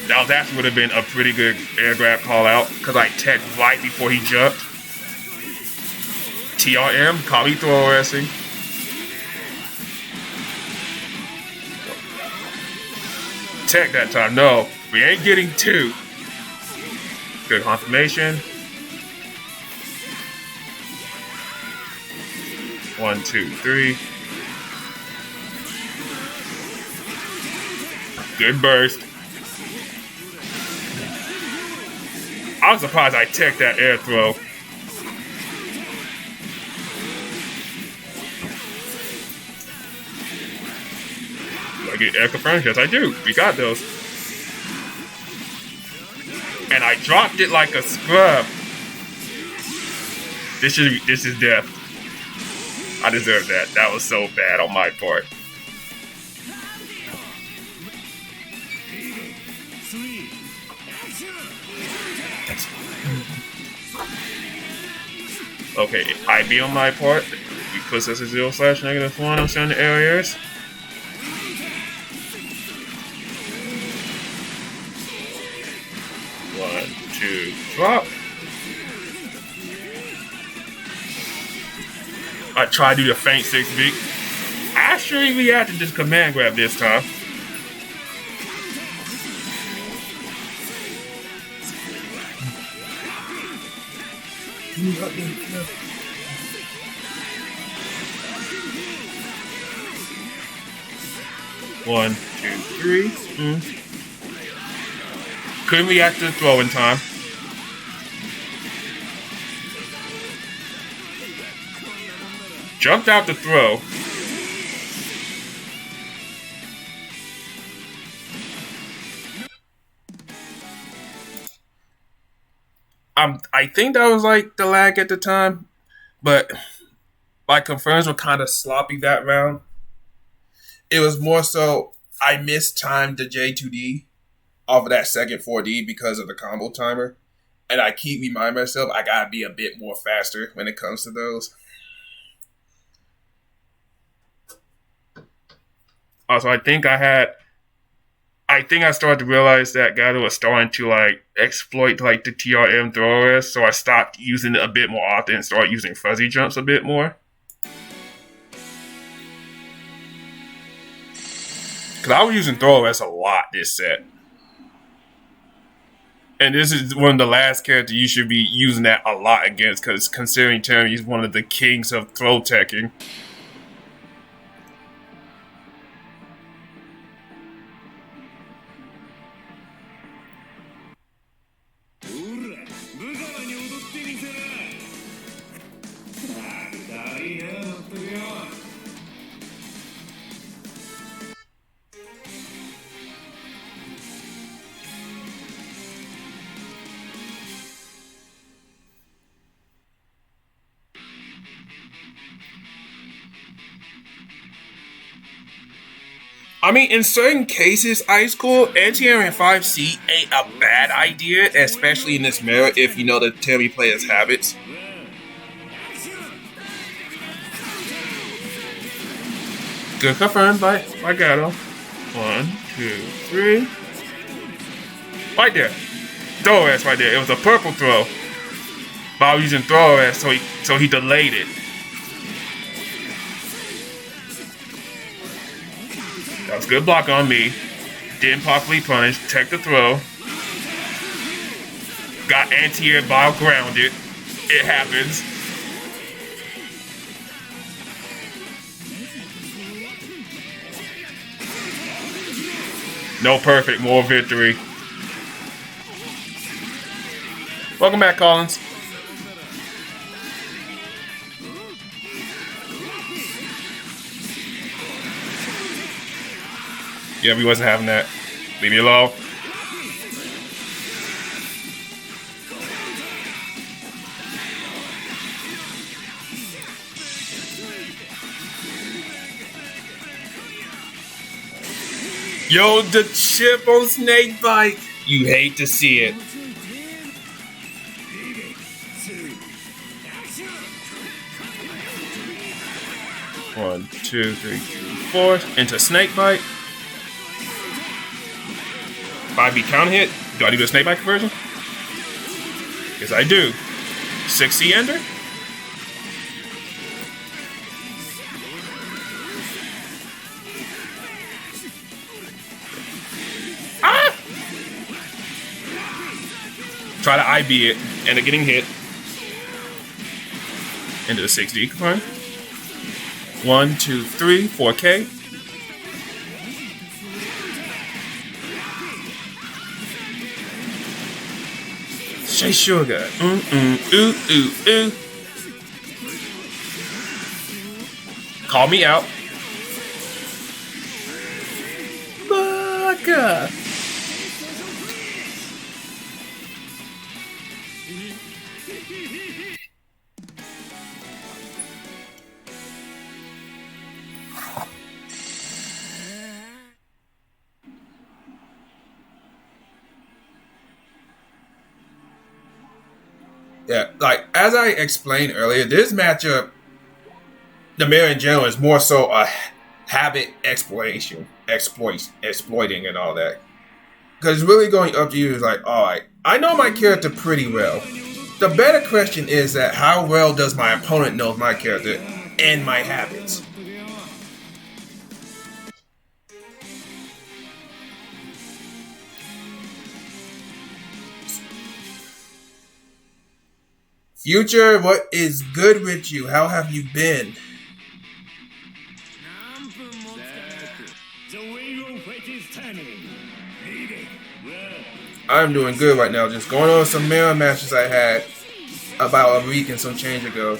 Now that would have been a pretty good air grab call out because I teched right before he jumped. TRM, call me throw wrestling. Tech that time. No, we ain't getting two. Good confirmation. 1, 2, 3. Good burst. I was surprised I teched that air throw. Do I get air confirmed? Yes, I do. We got those. And I dropped it like a scrub. This is death. I deserve that. That was so bad on my part. Okay, IB on my part. We put this as 0/-1 on certain areas. One, two, drop. I tried to do the feint 6B. Actually reacted to this command grab this time. One, two, three. Couldn't react to the throw in time. Jumped out the throw. I think that was like the lag at the time, but my confirms were kind of sloppy that round. It was more so I mistimed the J2D off of that second 4D because of the combo timer, and I keep reminding myself I gotta be a bit more faster when it comes to those. Also, I think I started to realize that Gato was starting to like exploit like the TRM throwers, so I stopped using it a bit more often and started using fuzzy jumps a bit more. Because I was using throwers a lot this set. And this is one of the last characters you should be using that a lot against, because considering Terry is one of the kings of throw teching. I mean, in certain cases, Ice Cool, anti-air and 5C ain't a bad idea, especially in this mirror if you know the Terry player's habits. Good confirmed by Gato. 1, 2, 3. Right there. Throw ass right there. It was a purple throw. But I was using throw ass, so he delayed it. That was good block on me. Didn't properly punish. Tech the throw. Got anti-air while grounded. It happens. No perfect, more victory. Welcome back, Collins. Yeah, we wasn't having that. Leave me alone. Yo, the chip on Snakebite. You hate to see it. One, two, three, four. Into Snakebite. 5B count hit. Do I do the Snakebite conversion? Yes, I do. 6C ender. Ah! Try to IB it, end up getting hit. Into the 6D combine. 1, 2, 3, 4K. Shay Sugar. Ooh. Call me out. Baka. Yeah, like as I explained earlier, this matchup, the mirror in general, is more so a habit exploiting and all that. Because it's really going up to you is like, all right, I know my character pretty well. The better question is that how well does my opponent know my character and my habits? Future, what is good with you? How have you been? I'm doing good right now. Just going on some mirror matches I had about a week and some change ago.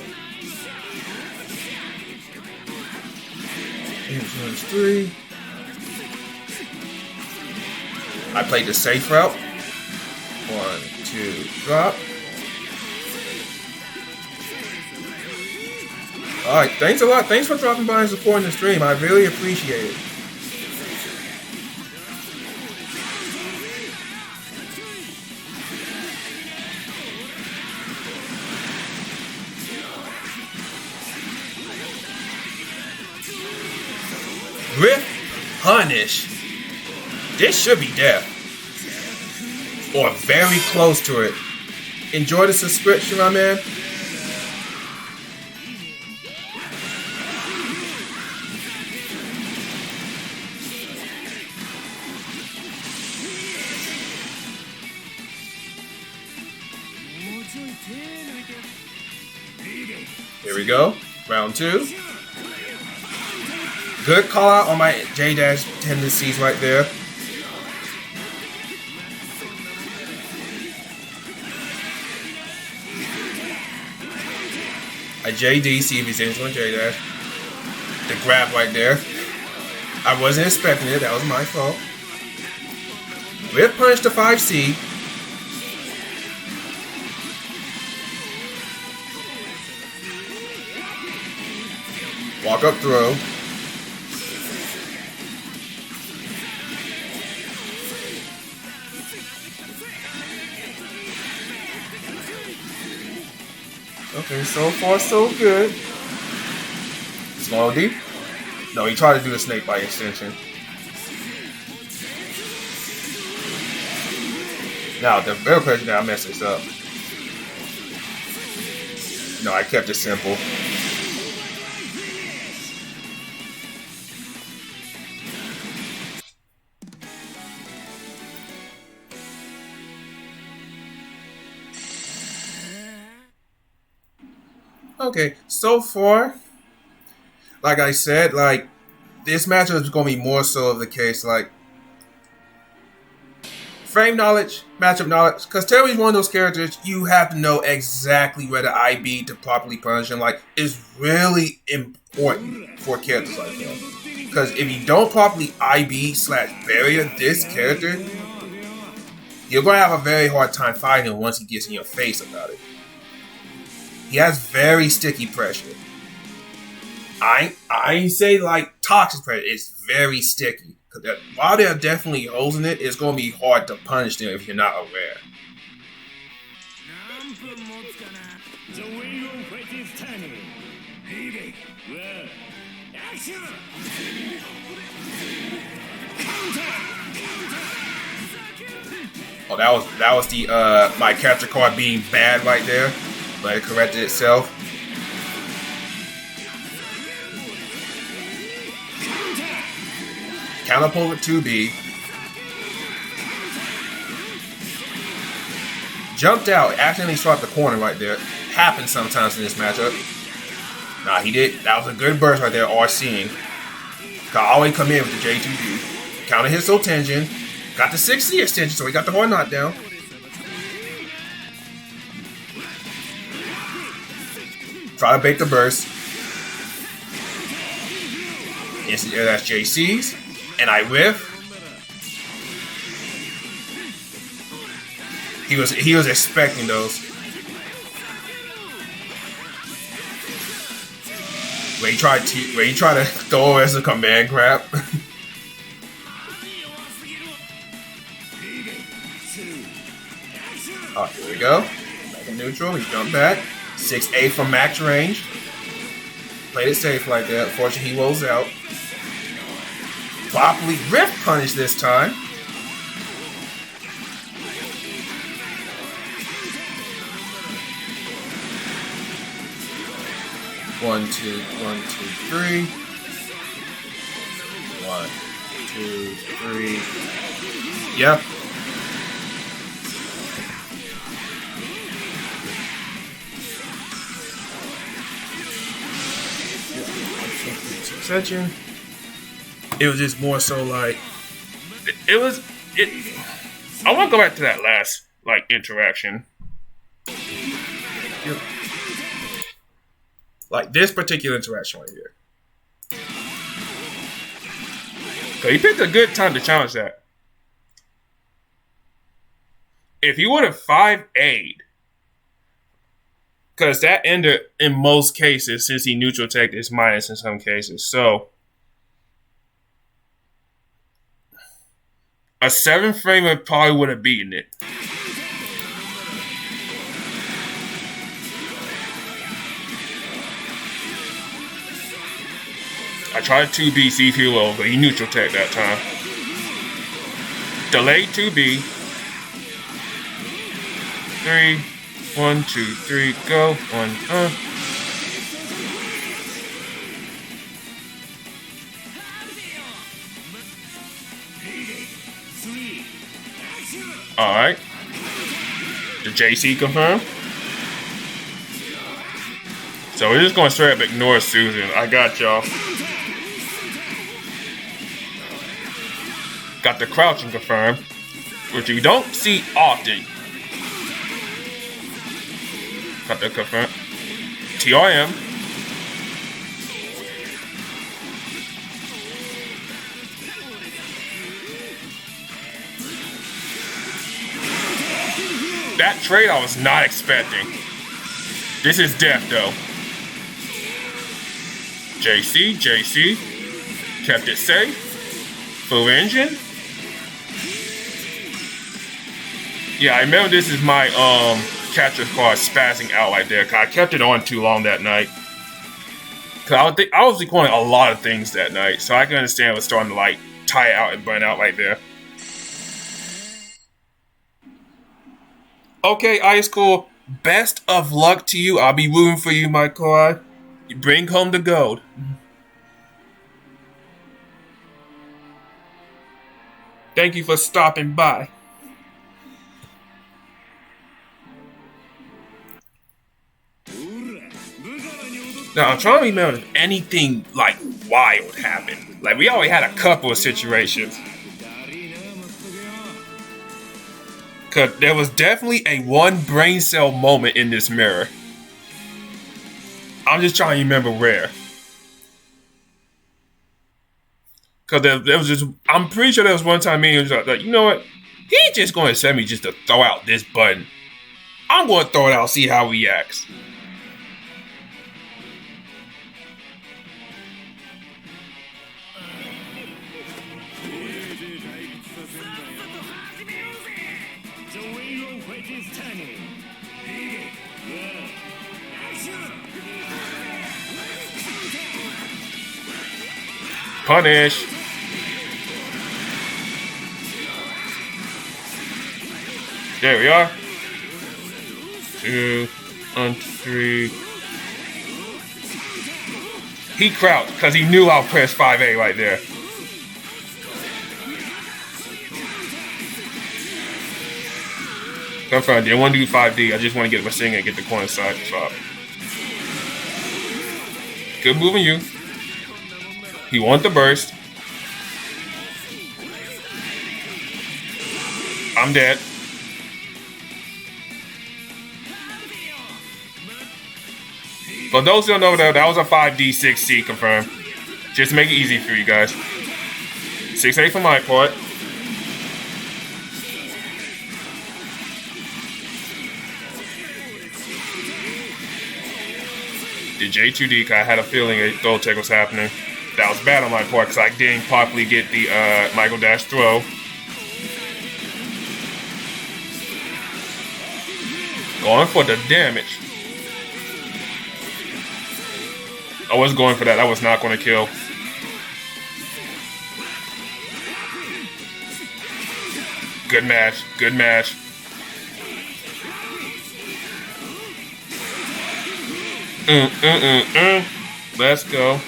Influence 3. I played the safe route. 1, 2, drop. Alright, thanks a lot. Thanks for dropping by and supporting the stream. I really appreciate it. Rip Punish. This should be death. Or very close to it. Enjoy the subscription, my man. Here we go. Round 2. Good call out on my J-Dash tendencies right there. A JD, see if he's into a J-Dash. The grab right there. I wasn't expecting it. That was my fault. Rip punch to 5C. Walk up throw. Okay, so far so good. Small D. No, he tried to do the snake by extension. Now, the real question that I messed this up. No, I kept it simple. Okay, so far, like I said, like, this matchup is going to be more so of the case, like, frame knowledge, matchup knowledge, because Terry's one of those characters you have to know exactly where to IB to properly punish him. Like, it's really important for characters like him. Because if you don't properly IB/barrier this character, you're going to have a very hard time fighting him once he gets in your face about it. He has very sticky pressure. I ain't say like toxic pressure. It's very sticky While they're definitely holes in it, it's going to be hard to punish them if you're not aware. Oh, that was the my capture card being bad right there, but it corrected itself. Counter pull with 2B. Jumped out, accidentally swapped the corner right there. Happens sometimes in this matchup. Nah, he did. That was a good burst right there, RCing. Can always come in with the J2B. Counter hit so tension. Got the 6C extension, so he got the hard knockdown. Try to bait the burst. Instant air dash JC's. And I whiff. He was expecting those. Where he tried to throw as a command grab. Oh, here we go. Back in neutral. He jumped back. 6A from max range. Played it safe like that. Unfortunately, he rolls out. Properly riff punish this time. One, two, 3. 1, 2, 3. Yep. Succession. It was just more so like it was. I want to go back to that last interaction. Yep. Like this particular interaction right here. So he picked a good time to challenge that. If he would have 5A'd, because that ended in most cases, since he neutral teched his minus in some cases. So a 7-framer probably would have beaten it. I tried 2B, see if he will, but he neutral tech that time. Delayed 2B. 3, 1, 2, 3, go. 1, Alright. The JC confirmed. So we're just going to straight up ignore Susan. I got y'all. Got the crouching confirmed, which you don't see often. Got the confirmed. TRM. That trade I was not expecting. This is death though. JC. Kept it safe. Full engine. Yeah, I remember this is my capture card spazzing out right there. Cause I kept it on too long that night. Cause I was recording a lot of things that night, so I can understand it was starting to tire out and burn out right there. Okay, Ice Cool. Best of luck to you. I'll be rooting for you, my card. You bring home the gold. Thank you for stopping by. Now, I'm trying to remember if anything wild happened. We already had a couple of situations. Because there was definitely a one brain cell moment in this mirror. I'm just trying to remember where. Because there was just, I'm pretty sure there was one time me and was like, you know what? He's just going to send me just to throw out this button. I'm going to throw it out, see how he reacts. Punish. There we are. 2 and 3. He crouched because he knew I'll press 5A right there. Confirmed. Didn't want to do 5D. I just want to get my sing and get the corner side swap. Good moving you. He wanted the burst. I'm dead. For those who don't know, that was a 5D 6C confirmed. Just to make it easy for you guys. 6A for my part. The J2D, because I had a feeling a throw tech was happening. That was bad on my part because I didn't properly get the Michael Dash throw. Going for the damage. I was going for that. I was not going to kill. Good match. Good match. Let's go.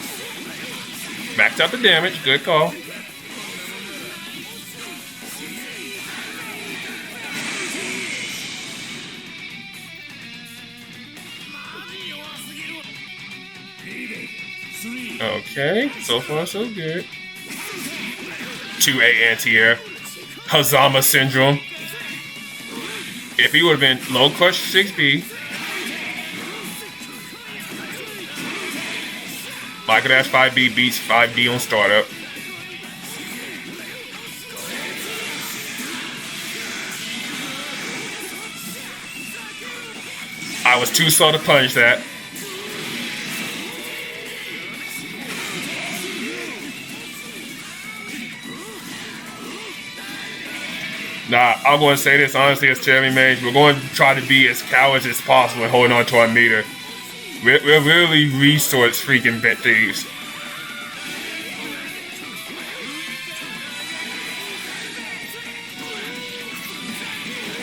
Maxed out the damage. Good call. Okay, so far so good. 2A anti-air. Hazama syndrome. If he would have been low crush 6B. Michael Dash 5B beats 5D on startup. I was too slow to punish that. Nah, I'm going to say this honestly as Cherry Mage. We're going to try to be as cowards as possible and holding on to our meter. We're really resource freaking bit thieves.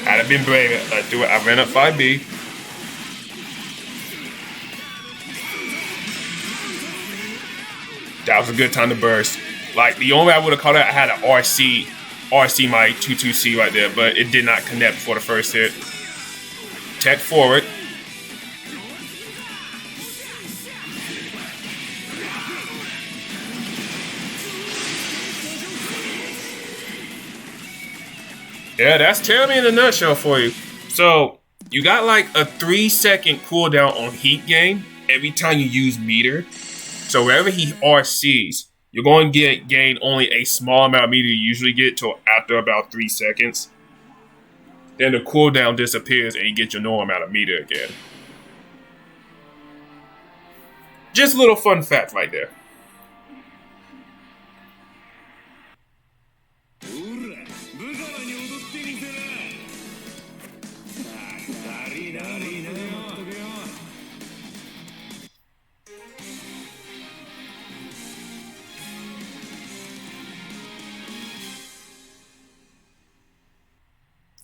I'd have been brave. Let's do it. I ran up 5B. That was a good time to burst. Like, the only way I would have caught it, I had an RC my 2-2C right there, but it did not connect before the first hit. Tech forward. Yeah, that's Tell Me in a nutshell for you. So, you got like a 3-second cooldown on heat gain every time you use meter. So, wherever he RCs, you're going to gain only a small amount of meter you usually get till after about 3 seconds. Then the cooldown disappears and you get your normal amount of meter again. Just a little fun fact right there.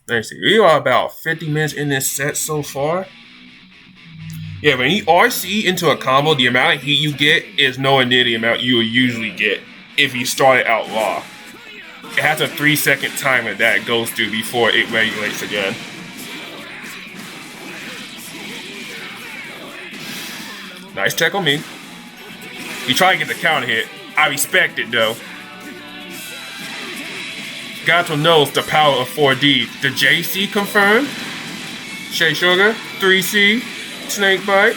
Let's see, we are about 50 minutes in this set so far. Yeah, when you RC into a combo, the amount of heat you get is nowhere near the amount you would usually get if you started out raw. It has a 3-second timer that it goes through before it regulates again. Nice tech on me. You try to get the counter hit. I respect it though. Gato knows the power of 4D. The JC confirmed. Shea Sugar, 3C, Snake Bite.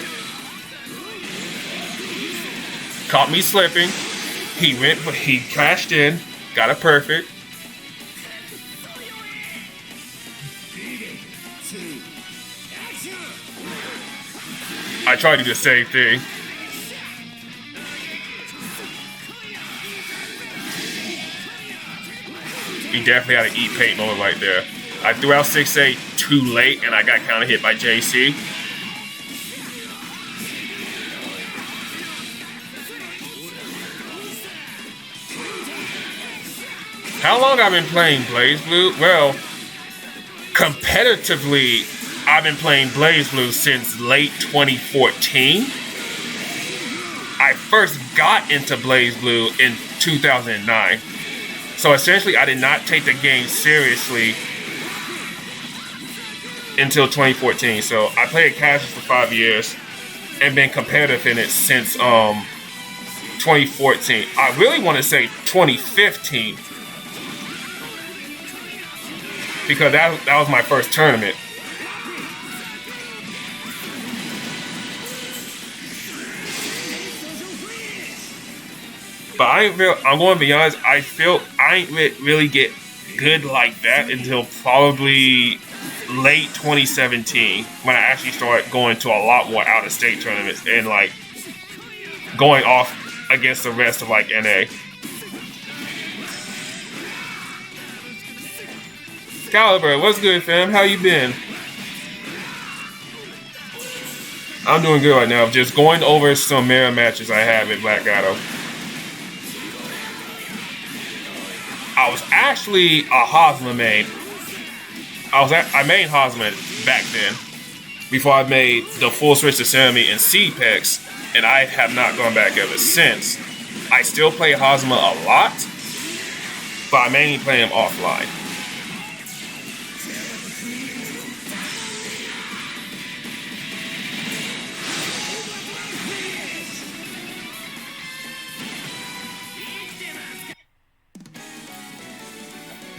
Caught me slipping. He went, but he crashed in. Got it perfect. I tried to do the same thing. He definitely had an eat paint moment right there. I threw out 6A too late, and I got kind of hit by JC. How long have I been playing BlazBlue? Well, competitively, I've been playing BlazBlue since late 2014. I first got into BlazBlue in 2009. So essentially, I did not take the game seriously until 2014. So I played casual for 5 years and been competitive in it since 2014. I really want to say 2015 because that was my first tournament. But I'm going to be honest, I feel I ain't really get good like that until probably late 2017 when I actually started going to a lot more out-of-state tournaments and like going off against the rest of like NA. Caliber, what's good, fam? How you been? I'm doing good right now. Just going over some mirror matches I have at Black Gato. I was actually a Hosma main. I made Hosma back then, before I made the full switch to Sammy and CPEX, and I have not gone back ever since. I still play Hosma a lot, but I mainly play him offline.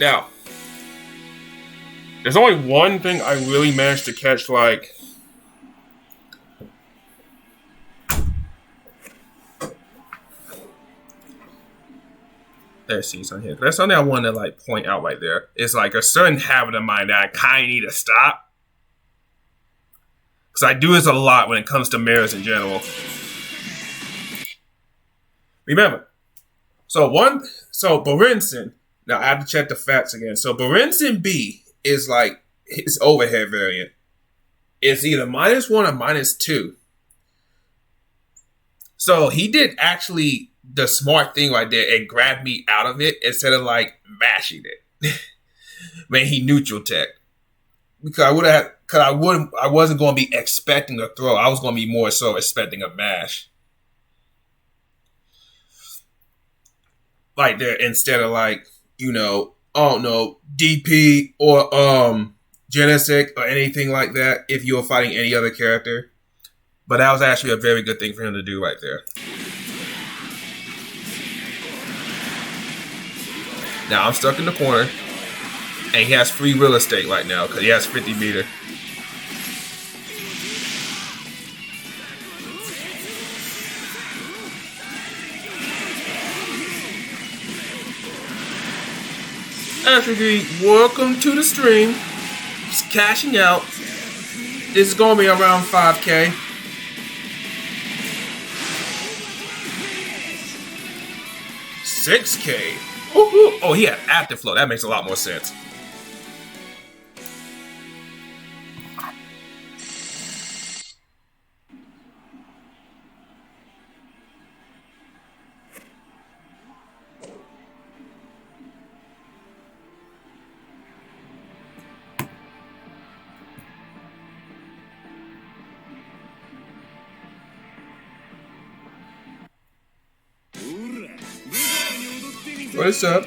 Now, there's only one thing I really managed to catch, like, let's see something here. That's something I want to like point out right there. It's like a certain habit of mine that I kind of need to stop, because I do this a lot when it comes to mirrors in general. Remember, so Berenson. Now, I have to check the facts again. So, Berenson B is like his overhead variant. It's either -1 or -2. So, he did actually the smart thing right there and grabbed me out of it instead of like mashing it. Man, he neutral tech. Because I wasn't going to be expecting a throw. I was going to be more so expecting a mash. Like there, instead of like, I don't know, DP or Genesec or anything like that if you were fighting any other character. But that was actually a very good thing for him to do right there. Now I'm stuck in the corner, and he has free real estate right now because he has 50 meter. Attribute, welcome to the stream. Just cashing out. This is going to be around 5K. $6K. Ooh. Oh, he had afterflow. That makes a lot more sense. What's up?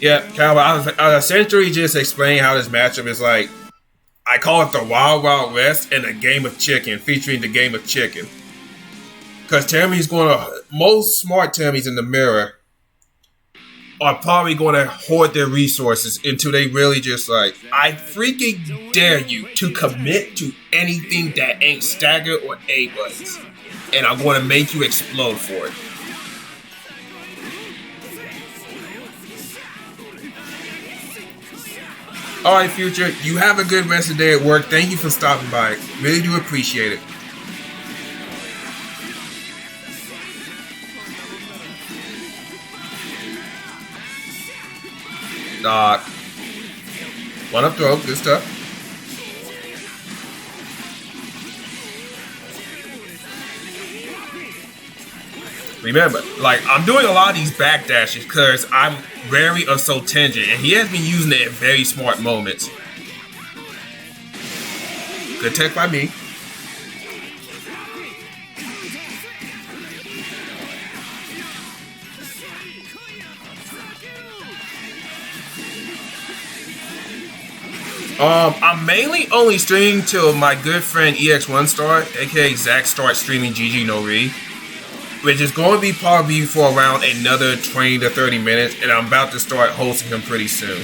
Yeah, Cal, I was essentially just explaining how this matchup is like. I call it the Wild Wild West and the Game of Chicken, featuring the Game of Chicken. Because most smart Tammys in the mirror are probably going to hoard their resources until they really just like, I freaking dare you to commit to anything that ain't stagger or A-buttons. And I'm going to make you explode for it. Alright, Future, you have a good rest of the day at work. Thank you for stopping by. Really do appreciate it. stock. One up throw, good stuff. Remember, like, I'm doing a lot of these backdashes because I'm wary of Subtember, and he has been using it in very smart moments. Good tech by me. I'm mainly only streaming till my good friend EX1 Star, aka Zach, starts streaming GG No Re, which is going to be probably for around another 20 to 30 minutes, and I'm about to start hosting him pretty soon.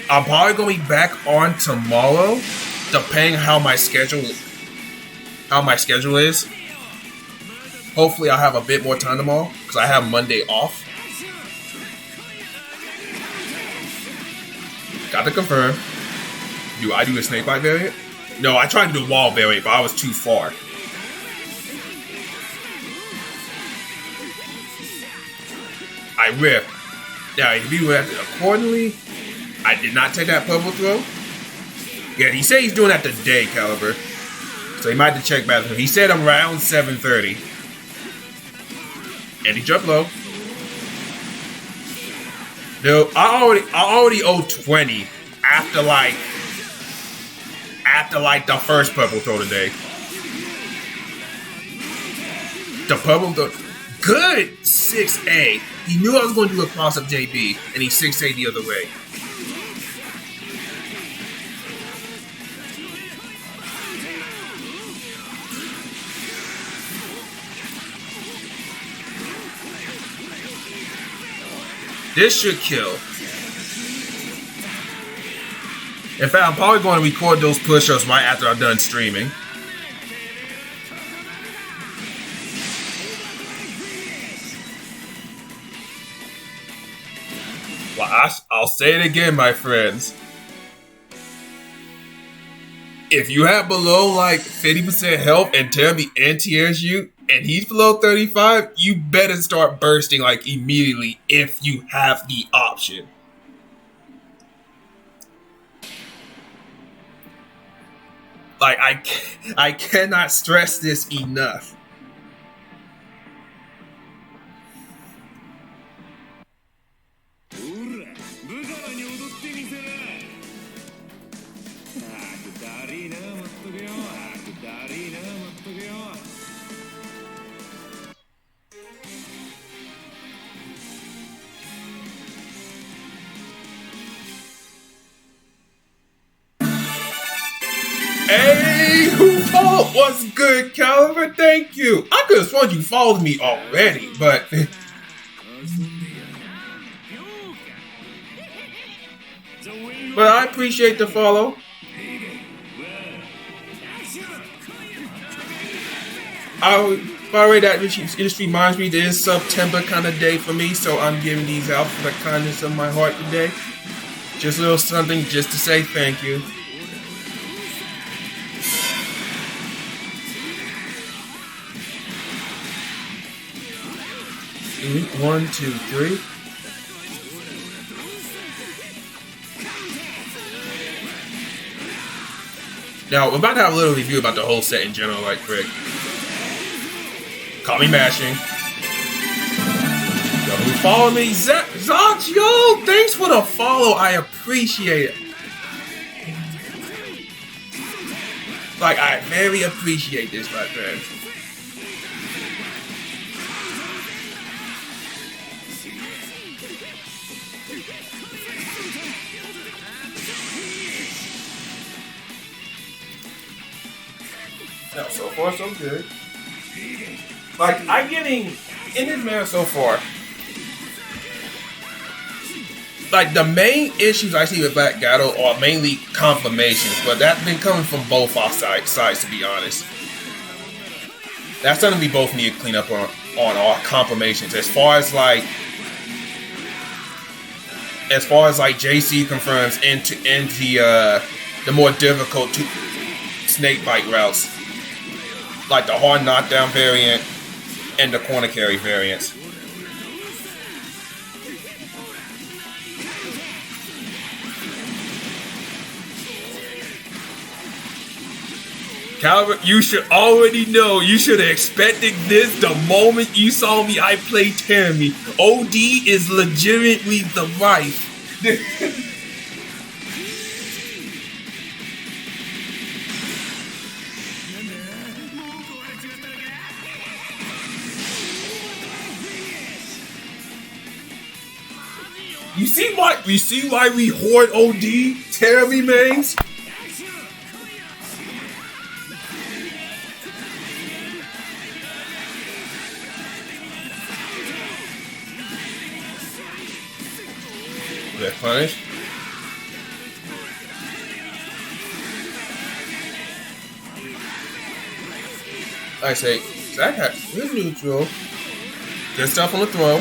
I'm probably going to be back on tomorrow, depending how my schedule is. Hopefully I'll have a bit more time tomorrow, because I have Monday off. Got to confirm. Do I do a snake bite variant? No, I tried to do a wall variant, but I was too far. I ripped. Now, if you reacted accordingly, I did not take that purple throw. Yeah, he said he's doing that today, Caliber. So he might have to check back. He said I'm around 7:30. And he jumped low. No, I already owe 20 after the first purple throw today. The purple throw, good 6A. He knew I was going to do a cross up JB, and he 6A the other way. This should kill. In fact, I'm probably going to record those push-ups right after I'm done streaming. Well, I'll say it again, my friends. If you have below like 50% health and tell me anti-airs you, and he's below 35, you better start bursting like immediately if you have the option. Like, I cannot stress this enough. Hey, what's good, Caliber? Thank you. I could have sworn you followed me already, but I appreciate the follow. By the way, that just reminds me this is Subtember kind of day for me, so I'm giving these out for the kindness of my heart today. Just a little something just to say thank you. One, two, three. Now, we're about to have a little review about the whole set in general, like Crick. Caught me mashing. Yo, who followed me? Zox, yo, thanks for the follow. I appreciate it. Like, I very appreciate this, my friend. No, so far so good. Like, I'm getting in this manner so far. Like, the main issues I see with Black Gato are mainly confirmations, but that's been coming from both our sides, to be honest. That's something we both need to clean up on our confirmations. As far as like JC confirms into the more difficult snake bite routes, like the hard knockdown variant and the corner carry variants. Calvin, you should already know. You should have expected this the moment you saw me. I play Tammy. OD is legitimately the wife. You see why we hoard OD Tammy mains? That punish. I say, Zach had good neutral. Good stuff on the throw.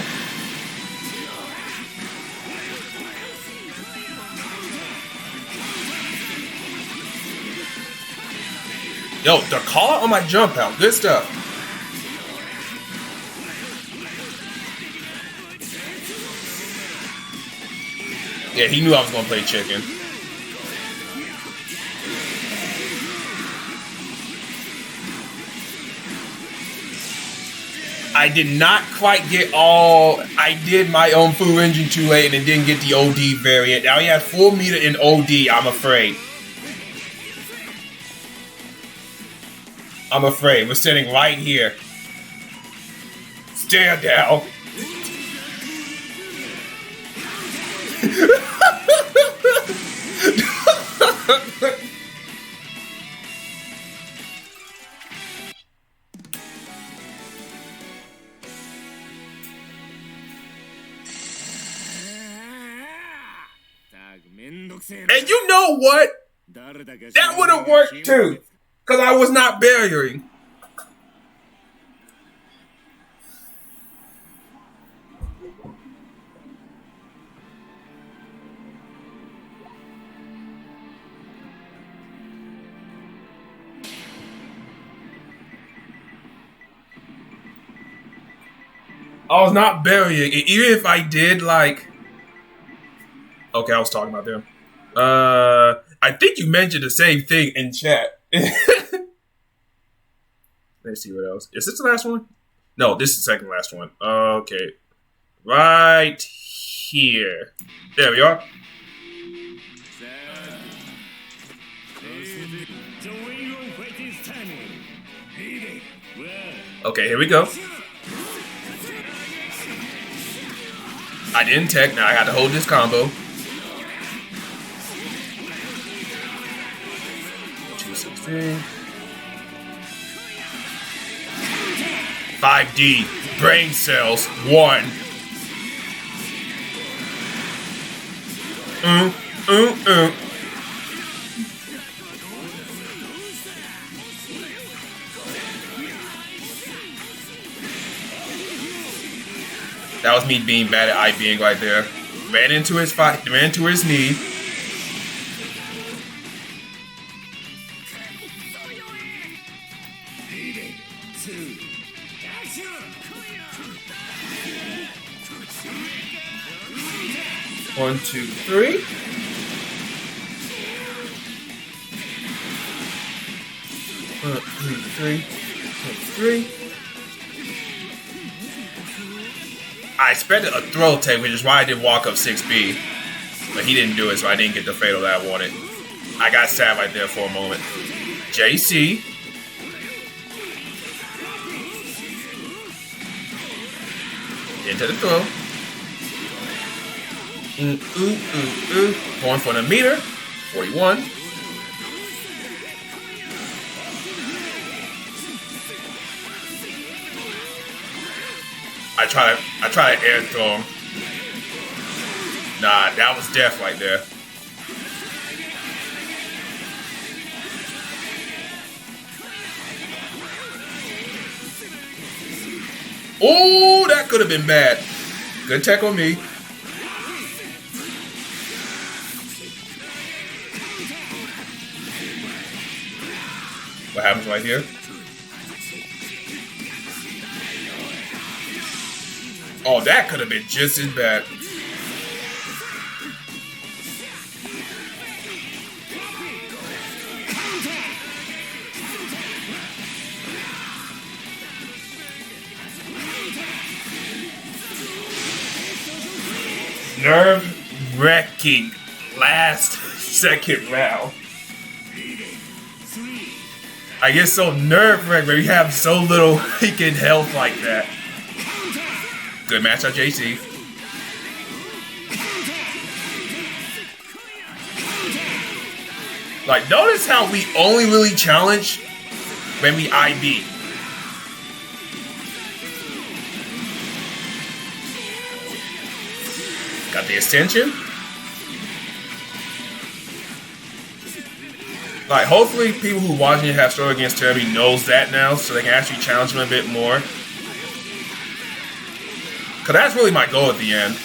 Yo, the call out on my jump out. Good stuff. Yeah, he knew I was going to play chicken. I did not quite get all... I did my own full engine too late and didn't get the OD variant. Now he had full meter in OD, I'm afraid. I'm afraid. We're sitting right here. Stare down. And you know what? That would have worked too. Because I was not barriering. I was not burying it. Even if I did, like... Okay, I was talking about them. I think you mentioned the same thing in chat. Let's see what else. Is this the last one? No, this is the second last one. Okay. Right here. There we are. Okay, here we go. I didn't tech, now I got to hold this combo. 216. 5D, brain cells, 1. That was me being bad at IBing right there. Ran into his fight, ran into his knee. One, two, three. One, two, three. Three. I expected a throw take, which is why I did walk up 6B. But he didn't do it, so I didn't get the fatal that I wanted. I got sad right there for a moment. JC. Into the throw. Going for the meter. 41. I try to air throw him. Nah, that was death right there. Oh, that could have been bad. Good tech on me. What happens right here? Oh, that could have been just as bad. nerve-wracking last second round. I get so nerve-wracked when you have so little freaking health like that. Good matchup, JC. Like, notice how we only really challenge when we IB. Got the extension. Like, hopefully people who watching it have struggled against Terry knows that now, so they can actually challenge him a bit more. Because that's really my goal at the end.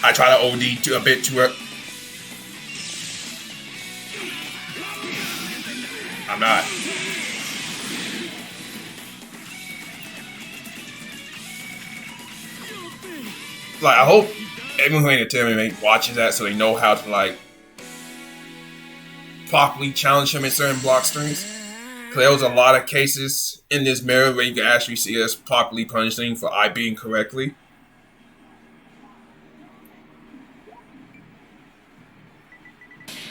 I try to OD to a bit too early. I'm not. Like, I hope everyone who ain't a teammate watches that so they know how to, like, properly challenge him in certain block strings. Because there was a lot of cases in this mirror where you can actually see us properly punishing for IBing correctly.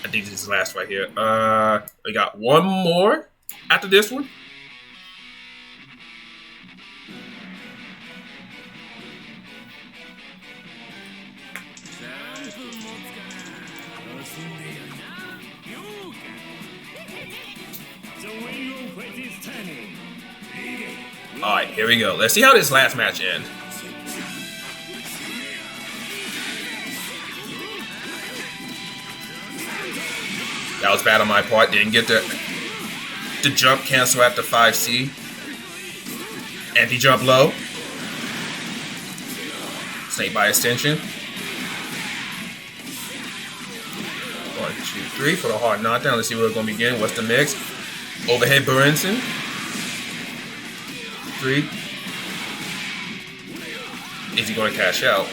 I think this is the last right here. We got one more after this one. Alright, here we go. Let's see how this last match ends. That was bad on my part. Didn't get the jump cancel at the 5C. Anti-jump low. Snake by extension. 1, 2, 3 for the hard knockdown. Let's see where we're going to begin. What's the mix? Overhead Burinson. 3. Is he going to cash out?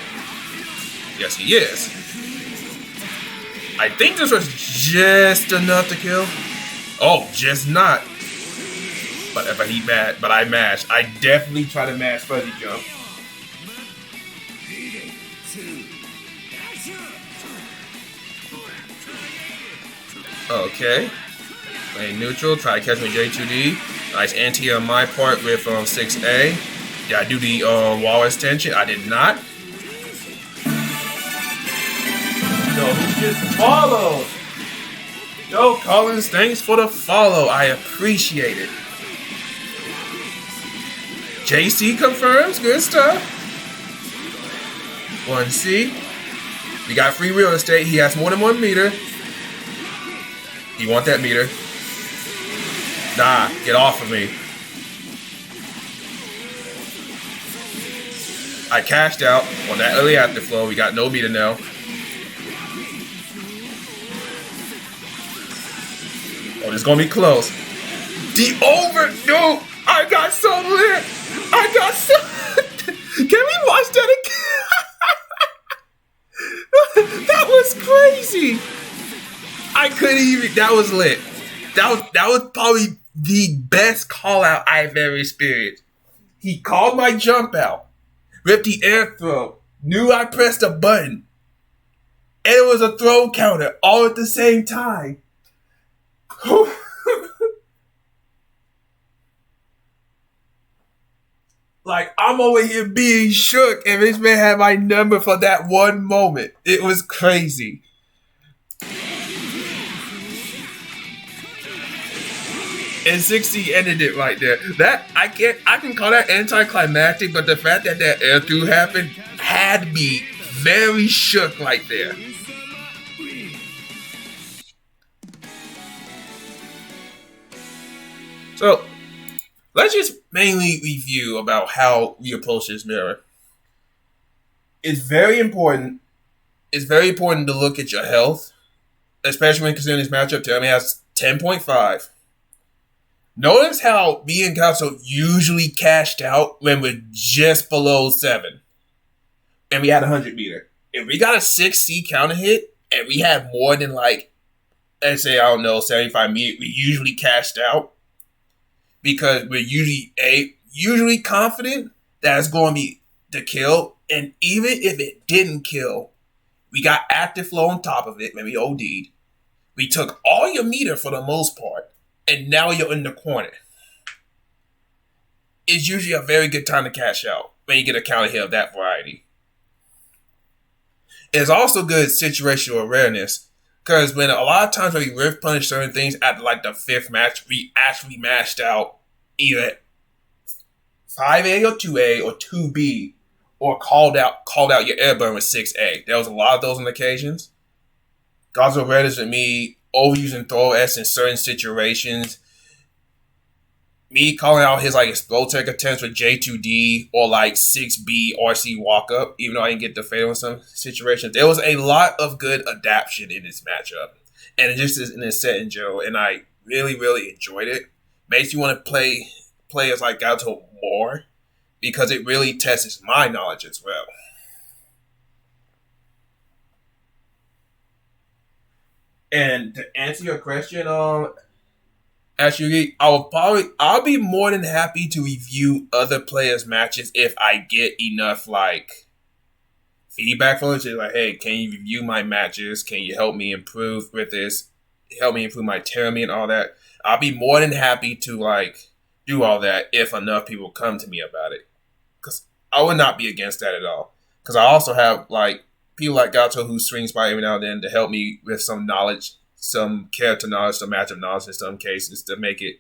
Yes, he is. I think this was just enough to kill. Oh, just not. But I mashed. I definitely try to mash fuzzy jump. Okay. Playing neutral. Try to catch me J2D. Nice anti on my part with 6A. Did I do the wall extension? I did not. Yo, who just followed? Yo, Collins, thanks for the follow. I appreciate it. JC confirms. Good stuff. 1C. We got free real estate. He has more than 1 meter. You want that meter? Nah, get off of me. I cashed out on that early afterflow. We got no meter now. Oh, this is gonna be close. The over, no! I got so lit! I got so. Can we watch that again? That was crazy! I couldn't even. That was lit. That was probably the best call out I've ever experienced. He called my jump out, ripped the air throw, knew I pressed a button, and it was a throw counter all at the same time. Like, I'm over here being shook, and this man had my number for that one moment. It was crazy. And 60 ended it right there. That I can call that anticlimactic, but the fact that air through happened had me very shook right there. So, let's just mainly review about how we approach this mirror. It's very important. It's very important to look at your health, especially when considering this matchup. Jeremy has 10.5. Notice how me and Costco usually cashed out when we're just below 7. And we had 100 meter. If we got a 6C counter hit and we had more than let's say, 75 meter, we usually cashed out. Because we're usually usually confident that it's going to be the kill. And even if it didn't kill, we got active flow on top of it, maybe OD'd. We took all your meter for the most part, and now you're in the corner. It's usually a very good time to cash out when you get a counter hit of that variety. It's also good situational awareness, because when a lot of times when we rift punish certain things at like the 5th match, we actually mashed out either 5A or 2A or 2B, or called out your airburn with 6A. There was a lot of those on occasions. God's awareness with me overusing throw S in certain situations. Me calling out his like explode tech attempts with J2D or like 6B RC walk up, even though I didn't get the fatal in some situations. There was a lot of good adaptation in this matchup. And it just is in this set in general. And I really, really enjoyed it. Makes you want to play players like Gato more, because it really tests my knowledge as well. And to answer your question, actually, I'll be more than happy to review other players' matches if I get enough like feedback from it. Like, hey, can you review my matches? Can you help me improve with this? Help me improve my Termi and all that. I'll be more than happy to like do all that if enough people come to me about it. Because I would not be against that at all. Because I also have like people like Gato who swings by every now and then to help me with some knowledge, some character knowledge, some matchup knowledge in some cases to make it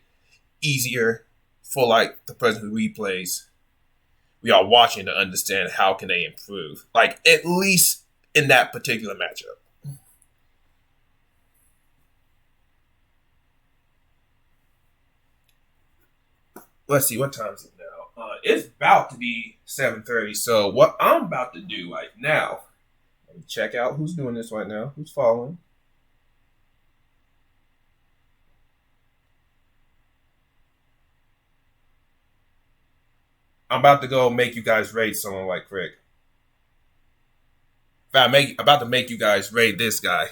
easier for like the person who replays. We are watching to understand how can they improve, like at least in that particular matchup. Let's see, what time is it now? It's about to be 7:30. So what I'm about to do right now, let me check out who's doing this right now, who's following. I'm about to go make you guys raid someone like Crick. I'm about to make you guys raid this guy.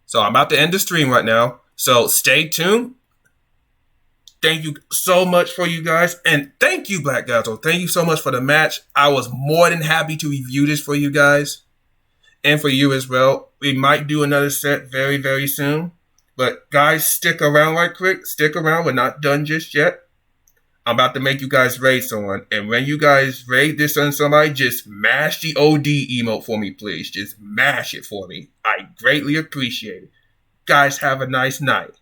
So I'm about to end the stream right now. So stay tuned. Thank you so much for you guys. And thank you, Black Gato. Thank you so much for the match. I was more than happy to review this for you guys. And for you as well. We might do another set very, very soon. But guys, stick around right quick. Stick around. We're not done just yet. I'm about to make you guys raid someone. And when you guys raid this on somebody, just mash the OD emote for me, please. Just mash it for me. I greatly appreciate it. Guys, have a nice night.